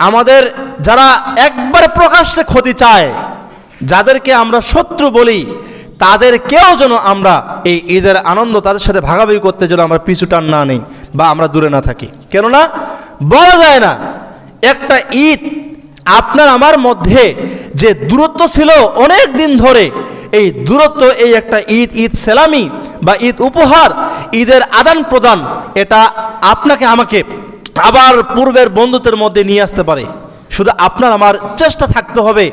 আমাদের যারা একবারে প্রকাশ্যে ক্ষতি চায় যাদেরকে আমরা শত্রু বলি তাদেরকেও যেন আমরা এই ঈদের আনন্দ তাদের সাথে ভাগাভাগি করতে যেন আমরা পিছুটান না নেই বা আমরা দূরে না থাকি। কেননা বলা যায় না একটা ঈদ আপনার আমার মধ্যে যে দূরত্ব ছিল অনেক দিন ধরে, এই দূরত্ব এই একটা ঈদ সেলামি বা ঈদ উপহার, ঈদের আদান প্রদান, এটা আপনাকে আমাকে আবার পূর্বের বন্ধুত্বের মধ্যে নিয়ে আসতে পারে। শুধু আপনার আমার চেষ্টা থাকতে হবে,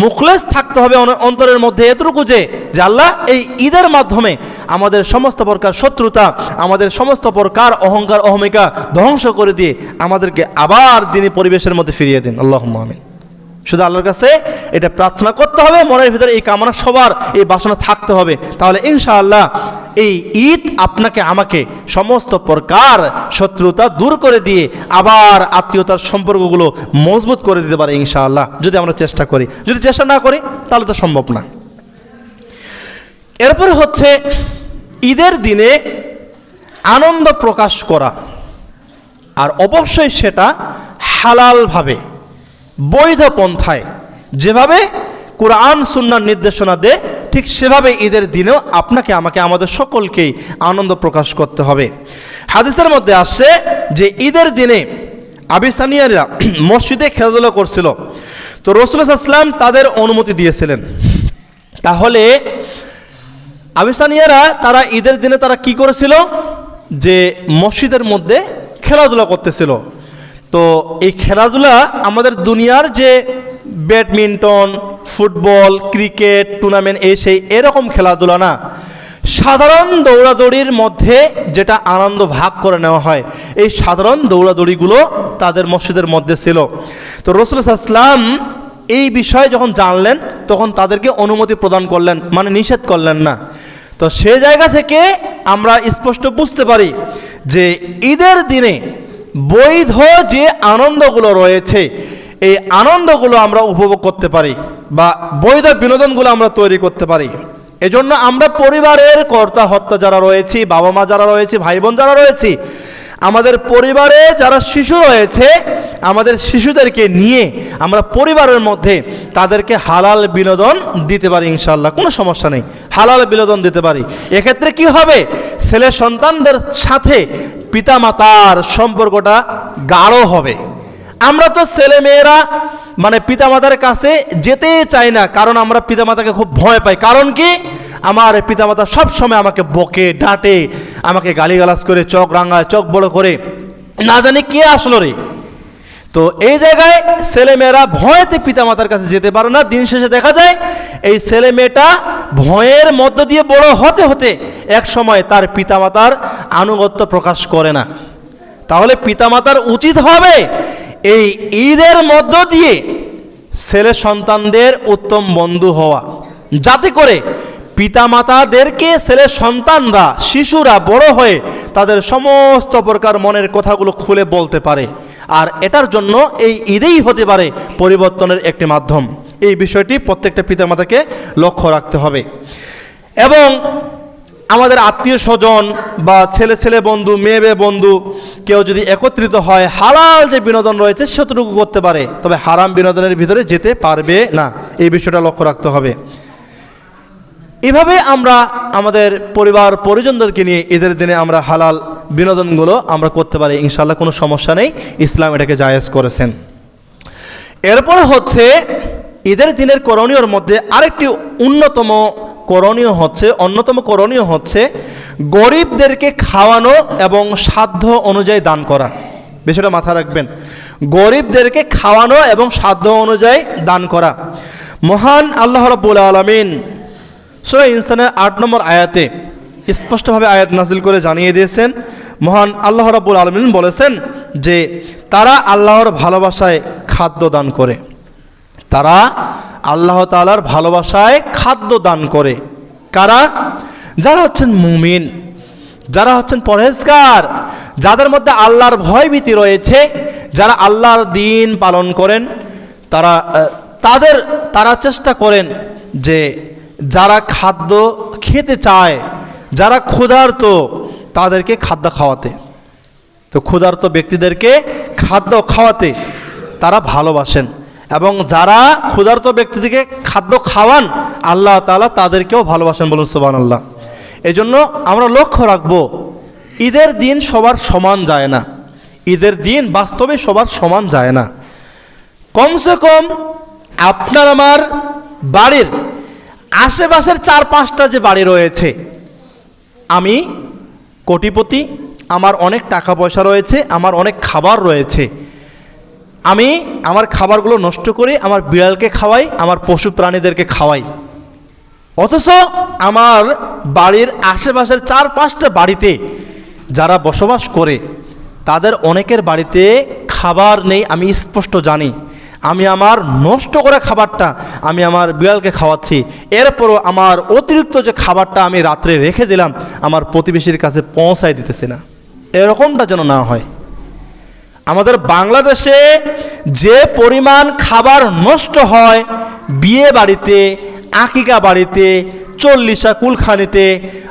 মুখলেস থাকতে হবে অন্তরের মধ্যে এতটুকু যে আল্লাহ এই ঈদের মাধ্যমে আমাদের সমস্ত প্রকার শত্রুতা, আমাদের সমস্ত প্রকার অহংকার অহমিকা ধ্বংস করে দিয়ে আমাদেরকে আবার দিনী পরিবেশের মধ্যে ফিরিয়ে দিন। আল্লাহুম্মা আমিন। শুধু আল্লাহর কাছে এটা প্রার্থনা করতে হবে, মনের ভিতরে এই কামনা সবার এই বাসনা থাকতে হবে। তাহলে ইনশাআল্লাহ এই ঈদ আপনাকে আমাকে সমস্ত প্রকার শত্রুতা দূর করে দিয়ে আবার আত্মীয়তার সম্পর্কগুলো মজবুত করে দিতে পারে ইনশাআল্লাহ, যদি আমরা চেষ্টা করি। যদি চেষ্টা না করি তাহলে তো সম্ভব না। এরপরে হচ্ছে ঈদের দিনে আনন্দ প্রকাশ করা, আর অবশ্যই সেটা হালালভাবে, বৈধ পন্থায়, যেভাবে কোরআন সুন্নাহর নির্দেশনা দেয় ঠিক সেভাবে ঈদের দিনেও আপনাকে আমাকে আমাদের সকলকেই আনন্দ প্রকাশ করতে হবে। হাদিসের মধ্যে আসছে যে ঈদের দিনে আবিসানিয়ারা মসজিদে খেলাধুলা করছিল, তো রাসূলুল্লাহ সাল্লাল্লাহু আলাইহি ওয়াসাল্লাম তাদের অনুমতি দিয়েছিলেন। তাহলে আবিসানিয়ারা তারা ঈদের দিনে তারা কি করেছিল, যে মসজিদের মধ্যে খেলাধুলা করতেছিল। তো এই খেলাধুলা আমাদের দুনিয়ার যে ব্যাডমিন্টন, ফুটবল, ক্রিকেট টুর্নামেন্ট সেই এরকম খেলাধুলা না, সাধারণ দৌড়াদৌড়ির মধ্যে যেটা আনন্দ ভাগ করে নেওয়া হয়, এই সাধারণ দৌড়াদৌড়িগুলো তাদের মসজিদের মধ্যে ছিল। তো রাসূলুল্লাহ সাল্লাল্লাহু আলাইহি ওয়াসাল্লাম এই বিষয়ে যখন জানলেন তখন তাদেরকে অনুমতি প্রদান করলেন, মানে নিষেধ করলেন না। তো সে জায়গা থেকে আমরা স্পষ্ট বুঝতে পারি যে ঈদের দিনে বৈধ যে আনন্দগুলো রয়েছে এই আনন্দগুলো আমরা উপভোগ করতে পারি বা বৈধ বিনোদনগুলো আমরা তৈরি করতে পারি। এজন্য আমরা পরিবারের কর্তা হর্তা যারা রয়েছি, বাবা মা যারা রয়েছে, ভাই বোন যারা রয়েছি, আমাদের পরিবারে যারা শিশু রয়েছে, আমাদের শিশুদেরকে নিয়ে আমরা পরিবারের মধ্যে তাদেরকে হালাল বিনোদন দিতে পারি ইনশাআল্লাহ, কোনো সমস্যা নেই, হালাল বিনোদন দিতে পারি। এক্ষেত্রে কি হবে, ছেলে সন্তানদের সাথে পিতামাতার সম্পর্কটা গাঢ় হবে। আমরা তো ছেলে মেয়েরা মানে পিতামাতার কাছে যেতে চাই না, কারণ আমরা পিতামাতাকে খুব ভয় পাই। কারণ কি, আমার পিতামাতা সব সময় আমাকে বকে ডাঁটে, আমাকে গালিগালাজ করে, চোখ রাঙায়, চোখ বড় করে, না জানি কে আসলো রে। তো এই জায়গায় ছেলেমেয়েরা ভয়েতে পিতামাতার কাছে যেতে পারে না। দিন শেষে দেখা যায় এই ছেলে মেয়েটা ভয়ের মধ্য দিয়ে বড় হতে হতে এক সময় তার পিতামাতার আনুগত্য প্রকাশ করে না। তাহলে পিতামাতার উচিত হবে এই ঈদের মধ্য দিয়ে ছেলে সন্তানদের উত্তম বন্ধু হওয়া, যাতে করে পিতামাতাদেরকে ছেলে সন্তানরা, শিশুরা বড় হয়ে তাদের সমস্ত প্রকার মনের কথাগুলো খুলে বলতে পারে। আর এটার জন্য এই ঈদেই হতে পারে পরিবর্তনের একটি মাধ্যম। এই বিষয়টি প্রত্যেকটা পিতামাতাকে লক্ষ্য রাখতে হবে। এবং আমাদের আত্মীয় স্বজন বা ছেলে ছেলে বন্ধু, মেয়ে মেয়ে বন্ধু কেউ যদি একত্রিত হয়, হালাল যে বিনোদন রয়েছে সেটুকু করতে পারে, তবে হারাম বিনোদনের ভিতরে যেতে পারবে না, এই বিষয়টা লক্ষ্য রাখতে হবে। এভাবে আমরা আমাদের পরিবার পরিজনদেরকে নিয়ে ঈদের দিনে আমরা হালাল বিনোদনগুলো আমরা করতে পারি ইনশাআল্লাহ, কোনো সমস্যা নেই, ইসলাম এটাকে জায়েজ করেছেন। এরপর হচ্ছে ঈদের দিনের করণীয়র মধ্যে আরেকটি অন্যতম করণীয় হচ্ছে গরিবদেরকে খাওয়ানো এবং সাধ্য অনুযায়ী দান করা। বিষয়টা মাথায় রাখবেন, গরিবদেরকে খাওয়ানো এবং সাধ্য অনুযায়ী দান করা। মহান আল্লাহ রাব্বুল আলামিন সূরা ইনসানের ৮ নম্বর আয়াতে স্পষ্টভাবে আয়াত নাজিল করে জানিয়ে দিয়েছেন। মহান আল্লাহ রাব্বুল আলামিন বলেছেন যে তারা আল্লাহর ভালোবাসায় খাদ্য দান করে, তারা আল্লাহ তাআলার ভালোবাসায় খাদ্য দান করে। কারা? যারা হচ্ছেন মুমিন, যারা হচ্ছেন পরহেজগার, যাদের মধ্যে আল্লাহর ভয়ভীতি রয়েছে, যারা আল্লাহর দ্বীন পালন করেন, তারা চেষ্টা করেন যে যারা খাদ্য খেতে চায়, যারা ক্ষুধার্ত তাদেরকে খাদ্য খাওয়াতে। তো ক্ষুধার্ত ব্যক্তিদেরকে খাদ্য খাওয়াতে তারা ভালোবাসেন এবং যারা ক্ষুধার্ত ব্যক্তিদেরকে খাদ্য খাওয়ান আল্লাহ তাআলা তাদেরকেও ভালোবাসেন, বলুন সুবহানাল্লাহ। এই জন্য আমরা লক্ষ্য রাখব, ঈদের দিন সবার সমান যায় না, ঈদের দিন বাস্তবে সবার সমান যায় না। কমসে কম আপনার আমার বাড়ির আশেপাশের 4-5টা যে বাড়ি রয়েছে, আমি কোটিপতি, আমার অনেক টাকা পয়সা রয়েছে, আমার অনেক খাবার রয়েছে, আমি আমার খাবারগুলো নষ্ট করে আমার বিড়ালকে খাওয়াই, আমার পশু প্রাণীদেরকে খাওয়াই, অথচ আমার বাড়ির আশেপাশের 4-5টা বাড়িতে যারা বসবাস করে তাদের অনেকের বাড়িতে খাবার নেই, আমি স্পষ্ট জানি। আমি আমার নষ্ট করা খাবারটা আমি আমার বিড়ালকে খাওয়াচ্ছি, এরপরও আমার অতিরিক্ত যে খাবারটা আমি রাত্রে রেখে দিলাম আমার প্রতিবেশীর কাছে পৌঁছায় দিতেছি না। এরকমটা যেন না হয়। আমাদের বাংলাদেশে যে পরিমাণ খাবার নষ্ট হয় বিয়ে বাড়িতে, আকিকা বাড়িতে, চল্লিশা কুলখানিতে,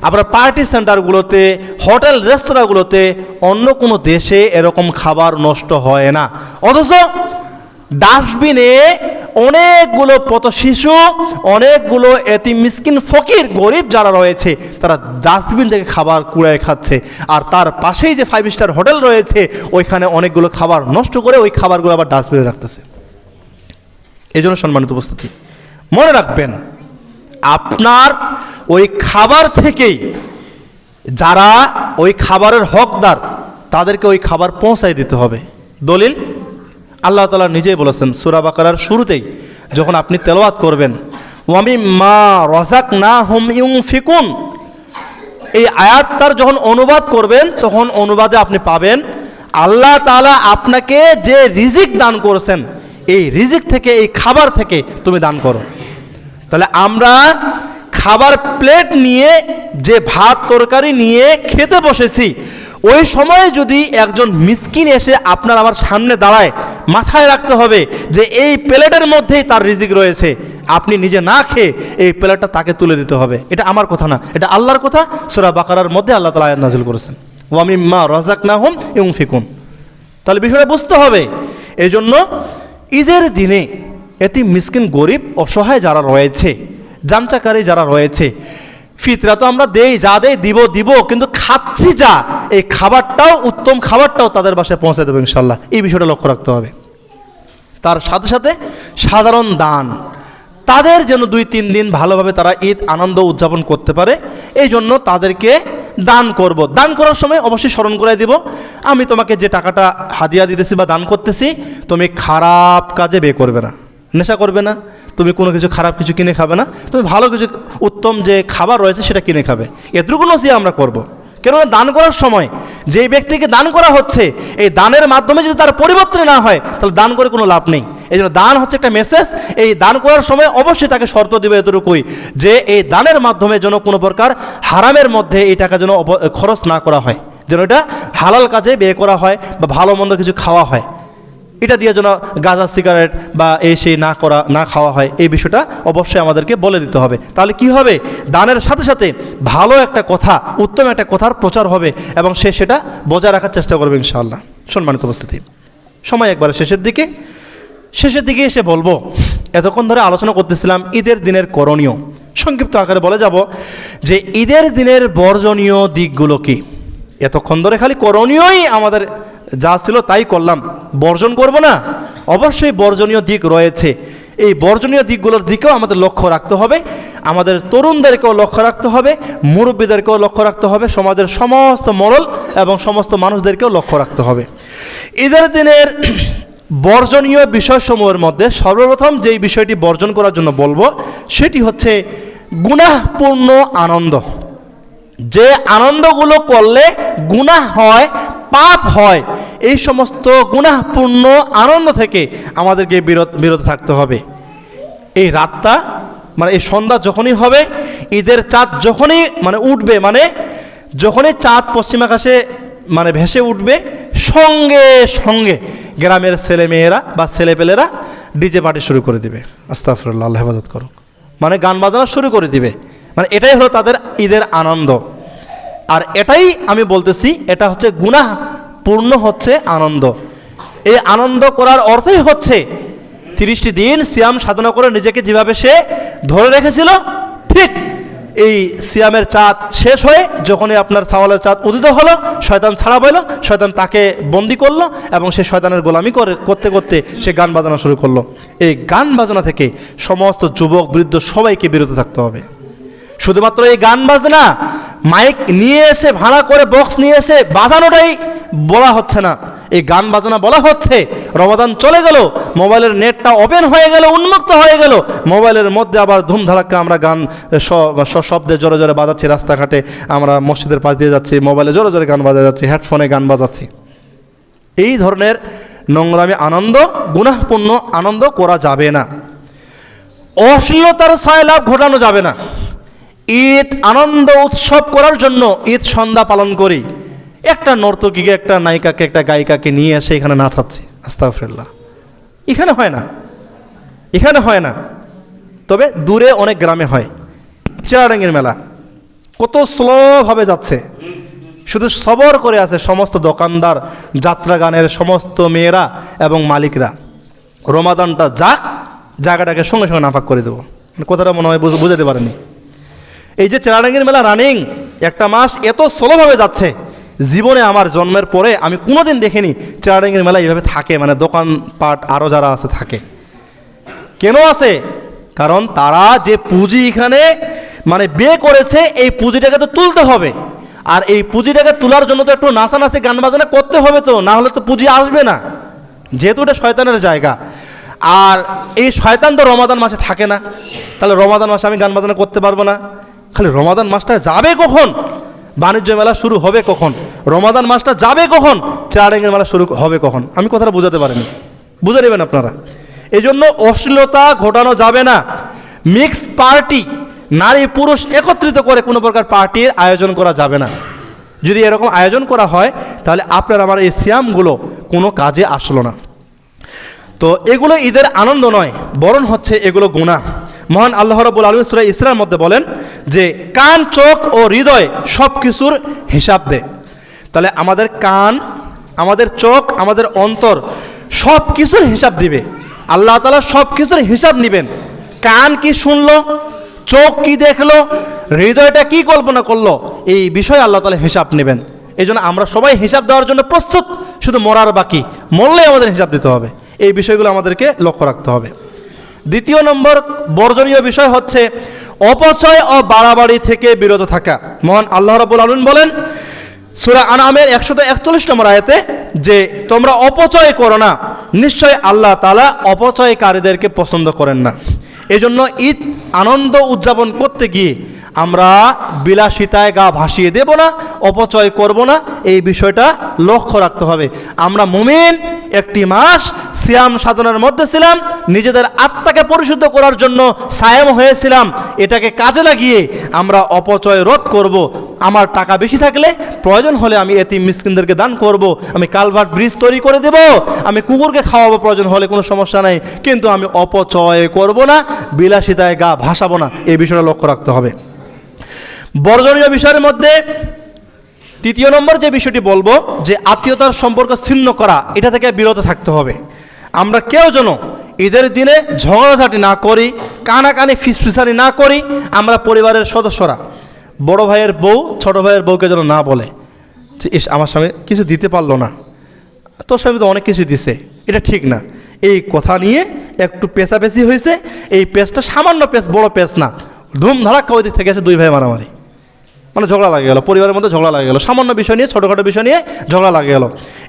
আবার পার্টি সেন্টারগুলোতে, হোটেল রেস্তোরাঁগুলোতে, অন্য কোনো দেশে এরকম খাবার নষ্ট হয় না। অথচ ডাস্টবিনে অনেকগুলো পথ শিশু, অনেকগুলো এতিম মিসকিন ফকির গরিব যারা রয়েছে তারা ডাস্টবিন থেকে খাবার কুড়ায় খাচ্ছে, আর তার পাশেই যে 5 স্টার হোটেল রয়েছে ওইখানে অনেকগুলো খাবার নষ্ট করে ওই খাবারগুলো আবার ডাস্টবিনে রাখতেছে। এই জন্য সম্মানিত উপস্থিতি, মনে রাখবেন আপনার ওই খাবার থেকেই যারা ওই খাবারের হকদার তাদেরকে ওই খাবার পৌঁছায় দিতে হবে। দলিল আল্লাহ তাআলা নিজেই বলেছেন সূরা বাকারার শুরুতেই, যখন আপনি তেলাওয়াত করবেন ওয়ামিম্মা রাযাকনাহুম ইউনফিকুন, এই আয়াতটার যখন অনুবাদ করবেন তখন অনুবাদে আপনি পাবেন আল্লাহ তাআলা আপনাকে যে রিজিক দান করেছেন এই রিজিক থেকে, এই খাবার থেকে তুমি দান করো। তাহলে আমরা খাবার প্লেট নিয়ে, যে ভাত তরকারি নিয়ে খেতে বসেছি, ওই সময় যদি একজন মিসকিন এসে আপনার আমার সামনে দাঁড়ায়, মাথায় রাখতে হবে যে এই প্লেটের মধ্যেই তার রিজিক রয়েছে। আপনি নিজে না খেয়ে এই প্লেটটা তাকে তুলে দিতে হবে। এটা আমার কথা না, এটা আল্লাহর কথা। সূরা বাকারার মধ্যে আল্লাহ তাআলা আয়াত নাযিল করেছেন ওয়া মিম্মা রাযাকনাহুম ইউনফিকুন। তাহলে বিষয়টা বুঝতে হবে। এই জন্য ঈদের দিনে এতিম মিসকিন গরিব অসহায় যারা রয়েছে, জানচাকারী যারা রয়েছে, ফিতরা তো আমরা দেই, যা দেই দিব, কিন্তু খাচ্ছি যা, এই খাবারটাও, উত্তম খাবারটাও তাদের বাসায় পৌঁছে দেবো ইনশাল্লাহ। এই বিষয়টা লক্ষ্য রাখতে হবে। তার সাথে সাথে সাধারণ দান, তাদের যেন 2-3 দিন ভালোভাবে তারা ঈদ আনন্দ উদযাপন করতে পারে, এই জন্য তাদেরকে দান করব। দান করার সময় অবশ্যই স্মরণ করে দিব, আমি তোমাকে যে টাকাটা হাদিয়া দিতেছি বা দান করতেছি, তুমি খারাপ কাজে ব্যয় করবে না, নেশা করবে না, তুমি কোনো কিছু খারাপ কিছু কিনে খাবে না, তুমি ভালো কিছু উত্তম যে খাবার রয়েছে সেটা কিনে খাবে। এটুকু নসিহত আমরা করব। কেননা দান করার সময় যেই ব্যক্তিকে দান করা হচ্ছে, এই দানের মাধ্যমে যদি তার পরিবর্তন না হয় তাহলে দান করে কোনো লাভ নেই। এই জন্য দান হচ্ছে একটা মেসেজ। এই দান করার সময় অবশ্যই তাকে শর্ত দেবে এতটুকুই যে এই দানের মাধ্যমে যেন কোনো প্রকার হারামের মধ্যে এই টাকা যেন খরচ না করা হয়, যেন এটা হালাল কাজে ব্যয় করা হয় বা ভালো মন্দ কিছু খাওয়া হয়, এটা দিয়ে যেন গাঁজা সিগারেট বা এই সেই না খাওয়া হয়। এই বিষয়টা অবশ্যই আমাদেরকে বলে দিতে হবে। তাহলে কি হবে, দানের সাথে সাথে ভালো একটা কথা, উত্তম একটা কথার প্রচার হবে এবং সে সেটা বজায় রাখার চেষ্টা করবে ইনশাআল্লাহ। সম্মানিত উপস্থিতি, সময় একবারে শেষের দিকে এসে বলবো, এতক্ষণ ধরে আলোচনা করতেছিলাম ঈদের দিনের করণীয়। সংক্ষিপ্ত আকারে বলে যাব যে ঈদের দিনের বর্জনীয় দিকগুলো কি। এতক্ষণ ধরে খালি করণীয়ই আমাদের যা ছিল তাই করলাম, বর্জন করব না। অবশ্যই বর্জনীয় দিক রয়েছে। এই বর্জনীয় দিকগুলোর দিকেও আমাদের লক্ষ্য রাখতে হবে, আমাদের তরুণদেরকেও লক্ষ্য রাখতে হবে, মুরব্বীদেরকেও লক্ষ্য রাখতে হবে, সমাজের সমস্ত মরল এবং সমস্ত মানুষদেরকেও লক্ষ্য রাখতে হবে। ঈদের দিনের বর্জনীয় বিষয়সমূহের মধ্যে সর্বপ্রথম যেই বিষয়টি বর্জন করার জন্য বলবো সেটি হচ্ছে গুনাহপূর্ণ আনন্দ। যে আনন্দগুলো করলে গুনাহ হয়, পাপ হয়, এই সমস্ত গুনাহপূর্ণ আনন্দ থেকে আমাদেরকে বিরত থাকতে হবে। এই রাতটা এই সন্ধ্যা যখনই হবে, ঈদের চাঁদ যখনই উঠবে, যখনই চাঁদ পশ্চিম আকাশে ভেসে উঠবে, সঙ্গে সঙ্গে গ্রামের ছেলেমেয়েরা বা ছেলেপেলেরা ডিজে পার্টি শুরু করে দিবে। আস্তাগফিরুল্লাহ, আল্লাহ হেফাজত করুক। গান বাজনা শুরু করে দিবে। এটাই হলো তাদের ঈদের আনন্দ। আর এটাই আমি বলতেছি, এটা হচ্ছে গুনাহপূর্ণ হচ্ছে আনন্দ। এই আনন্দ করার অর্থই হচ্ছে 30টি দিন সিয়াম সাধনা করে নিজেকে যেভাবে সে ধরে রেখেছিল, ঠিক এই সিয়ামের চাঁদ শেষ হয়ে যখনই আপনার সাওয়ালের চাঁদ উদিত হলো, শয়তান ছাড়া পাইল, শয়তান তাকে বন্দি করলো এবং সে শয়তানের গোলামি করতে করতে সে গান বাজানো শুরু করলো। এই গান বাজনা থেকে সমস্ত যুবক বৃদ্ধ সবাইকে বিরত থাকতে হবে। শুধুমাত্র এই গান বাজনা মাইক নিয়ে এসে ভাড়া করে বক্স নিয়ে এসে বাজানোটাই বলা হচ্ছে না, এই গান বাজনা বলা হচ্ছে। রমাদান চলে গেল, মোবাইলের নেটটা ওপেন হয়ে গেল, উন্মুক্ত হয়ে গেল, মোবাইলের মধ্যে আবার ধুমধারাক্কা আমরা গান শব্দে জোরে জোরে বাজাচ্ছি, রাস্তাঘাটে আমরা মসজিদের পাশ দিয়ে যাচ্ছি, মোবাইলে জোরে জোরে গান বাজা যাচ্ছি, হেডফোনে গান বাজাচ্ছি। এই ধরনের নোংরামি আনন্দ, গুনাহপূর্ণ আনন্দ করা যাবে না। অশ্লীলতার সয়লাভ ঘটানো যাবে না। ঈদ আনন্দ উৎসব করার জন্য ঈদ সন্ধ্যা পালন করি, একটা নর্তকীকে, একটা নায়িকাকে, একটা গায়িকাকে নিয়ে এসে এখানে নাচাচ্ছি, আস্তাগফিরুল্লাহ। এখানে হয় না, এখানে হয় না, তবে দূরে অনেক গ্রামে হয়। চিরাডাঙ্গির মেলা কত স্লোভাবে যাচ্ছে, শুধু সবর করে আছে সমস্ত দোকানদার, যাত্রা গানের সমস্ত মেয়েরা এবং মালিকরা। রমাদানটা যাক, জায়গাটাকে সঙ্গে সঙ্গে নাফাক করে দেবো। কথাটা মনে হয় বুঝাতে পারেনি। এই যে চিরাডাঙ্গির মেলা রানিং একটা মাস এত স্লোভাবে যাচ্ছে, জীবনে আমার জন্মের পরে আমি কোনোদিন দেখিনি চিরাডাঙ্গির মেলা এইভাবে থাকে, মানে দোকানপাট আরও যারা আছে থাকে। কেন আছে? কারণ তারা যে পুঁজি এখানে মানে ব্যয় করেছে, এই পুঁজিটাকে তো তুলতে হবে, আর এই পুঁজিটাকে তোলার জন্য তো একটু নাচানাচি গান বাজনা করতে হবে, তো না হলে তো পুঁজি আসবে না, যেহেতু এটা শয়তানের জায়গা। আর এই শয়তান তো রমাদান মাসে থাকে না, তাহলে রমাদান মাসে আমি গান বাজনা করতে পারবো না। খালি রমাদান মাসটা যাবে কখন, বাণিজ্য মেলা শুরু হবে কখন, রমাদান মাসটা যাবে কখন, চিরাডাঙ্গির মেলা শুরু হবে কখন, আমি কথাটা বোঝাতে পারিনি, বুঝে নেবেন আপনারা। এই জন্য অশ্লীলতা ঘটানো যাবে না। মিক্স পার্টি, নারী পুরুষ একত্রিত করে কোনো প্রকার পার্টির আয়োজন করা যাবে না। যদি এরকম আয়োজন করা হয় তাহলে আপনার আমার এই সিয়ামগুলো কোনো কাজে আসলো না। তো এগুলো ঈদের আনন্দ নয়, বরং হচ্ছে এগুলো গুনাহ। মহান আল্লাহ রাব্বুল আলামিন সূরা ইসরার মধ্যে বলেন যে কান, চোখ ও হৃদয় সব কিছুর হিসাব দেয়। তাহলে আমাদের কান, আমাদের চোখ, আমাদের অন্তর সব কিছুর হিসাব দিবে। আল্লাহ তাআলা সব কিছুর হিসাব নেবেন। কান কি শুনলো, চোখ কি দেখলো, হৃদয়টা কি কল্পনা করলো, এই বিষয়ে আল্লাহ তাআলা হিসাব নেবেন। এই জন্য আমরা সবাই হিসাব দেওয়ার জন্য প্রস্তুত, শুধু মরার বাকি, মরলেই আমাদের হিসাব দিতে হবে। এই বিষয়গুলো আমাদেরকে লক্ষ্য রাখতে হবে। দ্বিতীয় নম্বর বর্জনীয় বিষয় হচ্ছে অপচয় ও বাড়াবাড়ি থেকে বিরত থাকা। মহান আল্লাহ রাব্বুল আলামিন বলেন সূরা আনআমের 141 নম্বর আয়াতে যে তোমরা অপচয় করো না, নিশ্চয় আল্লাহ তাআলা অপচয়কারীদেরকে পছন্দ করেন না। এজন্য ঈদ আনন্দ উদযাপন করতে গিয়ে আমরা বিলাসিতায় গা ভাসিয়ে দেব না, অপচয় করব না, এই বিষয়টা লক্ষ্য রাখতে হবে। আমরা মুমিন, একটি মাস সিয়াম সাধনার মধ্যে ছিলাম, নিজেদের আত্মাকে পরিশুদ্ধ করার জন্য সায়াম হয়েছিলাম। এটাকে কাজে লাগিয়ে আমরা অপচয় রোধ করব। আমার টাকা বেশি থাকলে প্রয়োজন হলে আমি এতিম মিসকিনদেরকে দান করব, আমি কালভার্ট ব্রিজ তৈরি করে দেব, আমি কুকুরকে খাওয়াবো প্রয়োজন হলে, কোনো সমস্যা নাই, কিন্তু আমি অপচয় করব না, বিলাসিতায় গা ভাসাবো না, এই বিষয়টা লক্ষ্য রাখতে হবে। বর্জনীয় বিষয়ের মধ্যে তৃতীয় নম্বর যে বিষয়টি বলবো যে আত্মীয়তার সম্পর্ক ছিন্ন করা, এটা থেকে বিরত থাকতে হবে। আমরা কেউ যেন ঈদের দিনে ঝগড়াঝাটি না করি, কানাকানি ফিসফিসানি না করি। আমরা পরিবারের সদস্যরা বড় ভাইয়ের বউ ছোট ভাইয়ের বউকে যেন না বলে যে ইস আমার স্বামী কিছু দিতে পারলো না, তোর স্বামী তো অনেক কিছু দিছে, এটা ঠিক না। এই কথা নিয়ে একটু পেঁচাপেচি হয়েছে, এই পেঁচটা সামান্য পেঁচ, বড় পেঁচ না, ধুমধারাক্কা ওই দিক থেকে এসে দুই ভাই মারামারি, মানে ঝগড়া লাগে গেল, পরিবারের মধ্যে ঝগড়া লাগে গেল, সামান্য বিষয় নিয়ে, ছোটোখাটো বিষয় নিয়ে ঝগড়া লাগে গেল।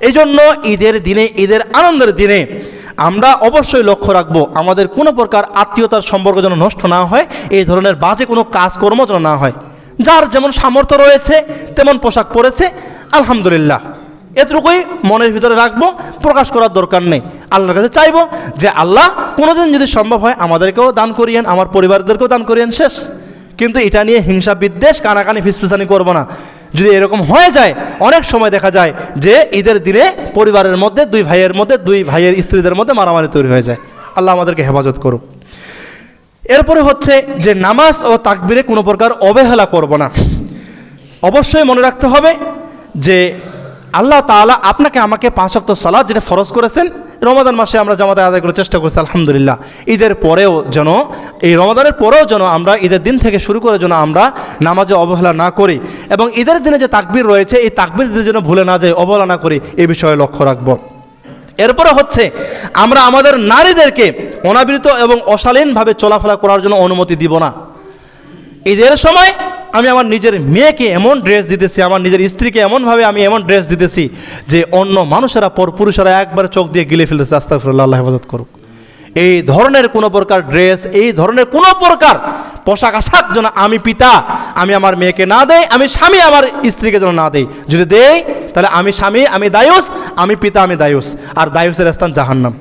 এই জন্য ঈদের দিনে, ঈদের আনন্দের দিনে আমরা অবশ্যই লক্ষ্য রাখবো আমাদের কোনো প্রকার আত্মীয়তার সম্পর্ক যেন নষ্ট না হয়, এই ধরনের বাজে কোনো কাজকর্ম যেন না হয়। যার যেমন সামর্থ্য রয়েছে তেমন পোশাক পরেছে, আলহামদুলিল্লাহ, এতটুকুই মনের ভিতরে রাখবো, প্রকাশ করার দরকার নেই। আল্লাহর কাছে চাইবো যে আল্লাহ কোনোদিন যদি সম্ভব হয় আমাদেরকেও দান করিয়েন, আমার পরিবারদেরকেও দান করিয়েন, শেষ। কিন্তু এটা নিয়ে হিংসা বিদ্বেষ, কানাকানি ফিসফিসানি করবো না। যদি এরকম হয়ে যায়, অনেক সময় দেখা যায় যে ঈদের দিনে পরিবারের মধ্যে, দুই ভাইয়ের মধ্যে, দুই ভাইয়ের স্ত্রীদের মধ্যে মারামারি তৈরি হয়ে যায়। আল্লাহ আমাদেরকে হেফাজত করুক। এরপরে হচ্ছে যে নামাজ ও তাকবীরে কোনো প্রকার অবহেলা করব না। অবশ্যই মনে রাখতে হবে যে আল্লাহ তাআলা আপনাকে আমাকে 5 ওয়াক্ত সালাত যেটা ফরজ করেছেন, রমাদান মাসে আমরা জামাতে আদায় করার চেষ্টা করছি আলহামদুলিল্লাহ। ঈদের পরেও যেন, এই রমাদানের পরেও যেন আমরা ঈদের দিন থেকে শুরু করে যেন আমরা নামাজে অবহেলা না করি, এবং ঈদের দিনে যে তাকবীর রয়েছে এই তাকবীর যেন ভুলে না যায়, অবহেলা না করি, এই বিষয়ে লক্ষ্য রাখব। এরপরে হচ্ছে আমরা আমাদের নারীদেরকে অনাবৃত এবং অশালীনভাবে চলাফেরা করার জন্য অনুমতি দিব না। ঈদের সময় আমি আমার নিজের মেয়েকে এমন ড্রেস দিতেছি, আমার নিজের স্ত্রীকে এমনভাবে আমি এমন ড্রেস দিতেছি যে অন্য মানুষেরা, পুরুষেরা একবার চোখ দিয়ে গিলে ফেলতেছে। আস্তাগফিরুল্লাহ, আল্লাহ হেফাজত করুক। এই ধরনের কোনো প্রকার ড্রেস, এই ধরনের কোনো প্রকার পোশাক আশাক যেন আমি পিতা আমি আমার মেয়েকে না দেই, আমি স্বামী আমার স্ত্রীকে যেন না দেই। যদি দেই তাহলে আমি স্বামী, আমি দায়ুস, আমি পিতা, আমি দায়ুস। আর দায়ুসের স্থান জাহান্নাম।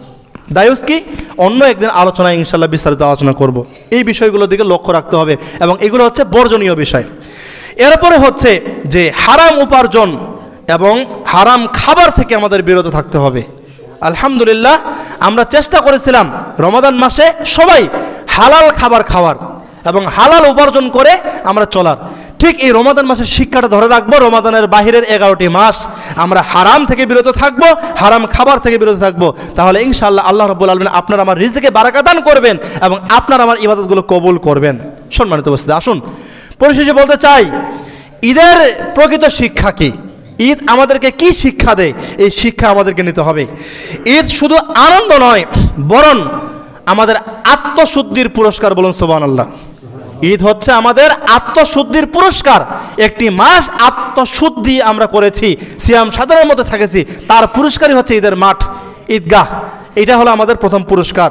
দায়ুস কি? অন্য একদিন আলোচনায় ইনশাল্লাহ বিস্তারিত আলোচনা করব। এই বিষয়গুলোর দিকে লক্ষ্য রাখতে হবে এবং এগুলো হচ্ছে বর্জনীয় বিষয়। এরপরে হচ্ছে যে হারাম উপার্জন এবং হারাম খাবার থেকে আমাদের বিরত থাকতে হবে। আলহামদুলিল্লাহ, আমরা চেষ্টা করেছিলাম রমাদান মাসে সবাই হালাল খাবার খাওয়ার এবং হালাল উপার্জন করে আমরা চলার। ঠিক এই রমাদান মাসের শিক্ষাটা ধরে রাখবো। রমাদানের বাহিরের 11টি মাস আমরা হারাম থেকে বিরত থাকবো, হারাম খাবার থেকে বিরত থাকবো। তাহলে ইনশাআল্লাহ আল্লাহ রাব্বুল আলামিন আপনার আমার রিজিকে বারাকা দান করবেন এবং আপনার আমার ইবাদতগুলো কবুল করবেন। সম্মানিত উপস্থিতি, আসুন পরিশেষে বলতে চাই, ঈদের প্রকৃত শিক্ষা কি? ঈদ আমাদেরকে কি শিক্ষা দেয়? এই শিক্ষা আমাদেরকে নিতে হবে। ঈদ শুধু আনন্দ নয়, বরং আমাদের আত্মশুদ্ধির পুরস্কার। বলুন সুবহানাল্লাহ। ঈদ হচ্ছে আমাদের আত্মশুদ্ধির পুরস্কার। একটি মাস আত্মশুদ্ধি আমরা করেছি, সিয়াম সাধনের মধ্যে থাকেছি, তার পুরস্কারই হচ্ছে ঈদের মাঠ, ঈদগাহ। এটা হলো আমাদের প্রথম পুরস্কার।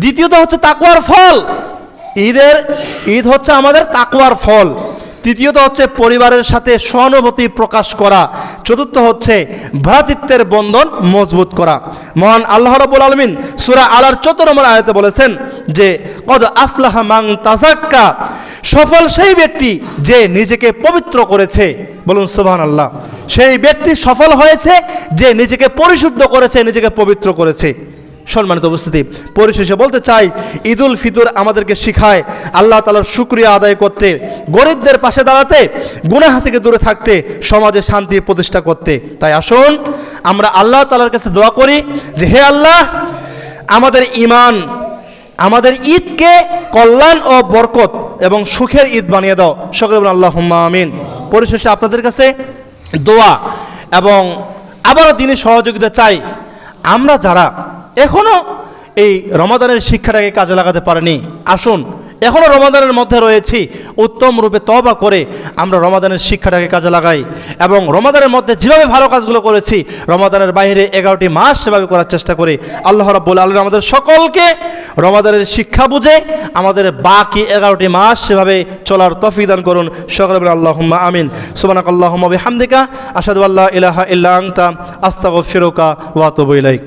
দ্বিতীয়ত হচ্ছে তাকওয়ার ফল। ঈদ হচ্ছে আমাদের তাকওয়ার ফল। তৃতীয়ত হচ্ছে পরিবারের সাথে সহানুভূতি প্রকাশ করা। চতুর্থ হচ্ছে ভ্রাতৃত্বের বন্ধন মজবুত করা। মহান আল্লাহ রাব্বুল আলামিন সূরা আলার 14 নম্বর আয়াতে বলেছেন যে কদ আফলাহা মান তাযাক্কা, সফল সেই ব্যক্তি যে নিজেকে পবিত্র করেছে। বলুন সুবহানাল্লাহ। সেই ব্যক্তি সফল হয়েছে যে নিজেকে পরিশুদ্ধ করেছে, নিজেকে পবিত্র করেছে। সম্মানিত উপস্থিতি, পরিশেষে বলতে চাই, ঈদুল ফিতর আমাদেরকে শিখায় আল্লাহ তাআলার শুকরিয়া আদায় করতে, গরিবদের পাশে দাঁড়াতে, গুনাহ থেকে দূরে থাকতে, সমাজে শান্তি প্রতিষ্ঠা করতে। তাই আসুন আমরা আল্লাহ তাআলার কাছে দোয়া করি যে হে আল্লাহ, আমাদের ঈমান, আমাদের ঈদকে কল্যাণ ও বরকত এবং সুখের ঈদ বানিয়ে দাও। সকলে বলুন আল্লাহুম্মা আমিন। পরিশেষে আপনাদের কাছে দোয়া এবং আবারও দিনের সহযোগিতা চাই। আমরা যারা এখনও এই রমাদানের শিক্ষাটাকে কাজে লাগাতে পারেনি, আসুন এখনও রমাদানের মধ্যে রয়েছি, উত্তম রূপে তওবা করে আমরা রমাদানের শিক্ষাটাকে কাজে লাগাই এবং রমাদানের মধ্যে যেভাবে ভালো কাজগুলো করেছি রমাদানের বাইরে 11টি মাস সেভাবে করার চেষ্টা করি। আল্লাহ রাব্বুল আলামিন আমাদের সকলকে রমাদানের শিক্ষা বুঝে আমাদের বাকি 11টি মাস সেভাবে চলার তৌফিক দান করুন। সকলে বলেন আল্লাহুম্মা আমিন। সুবহানাকাল্লাহুম্মা বিহামদিকা আশহাদু আল্লা ইলাহা ইল্লা আনতা আস্তাগফিরুকা ওয়া আতুবু ইলাইক।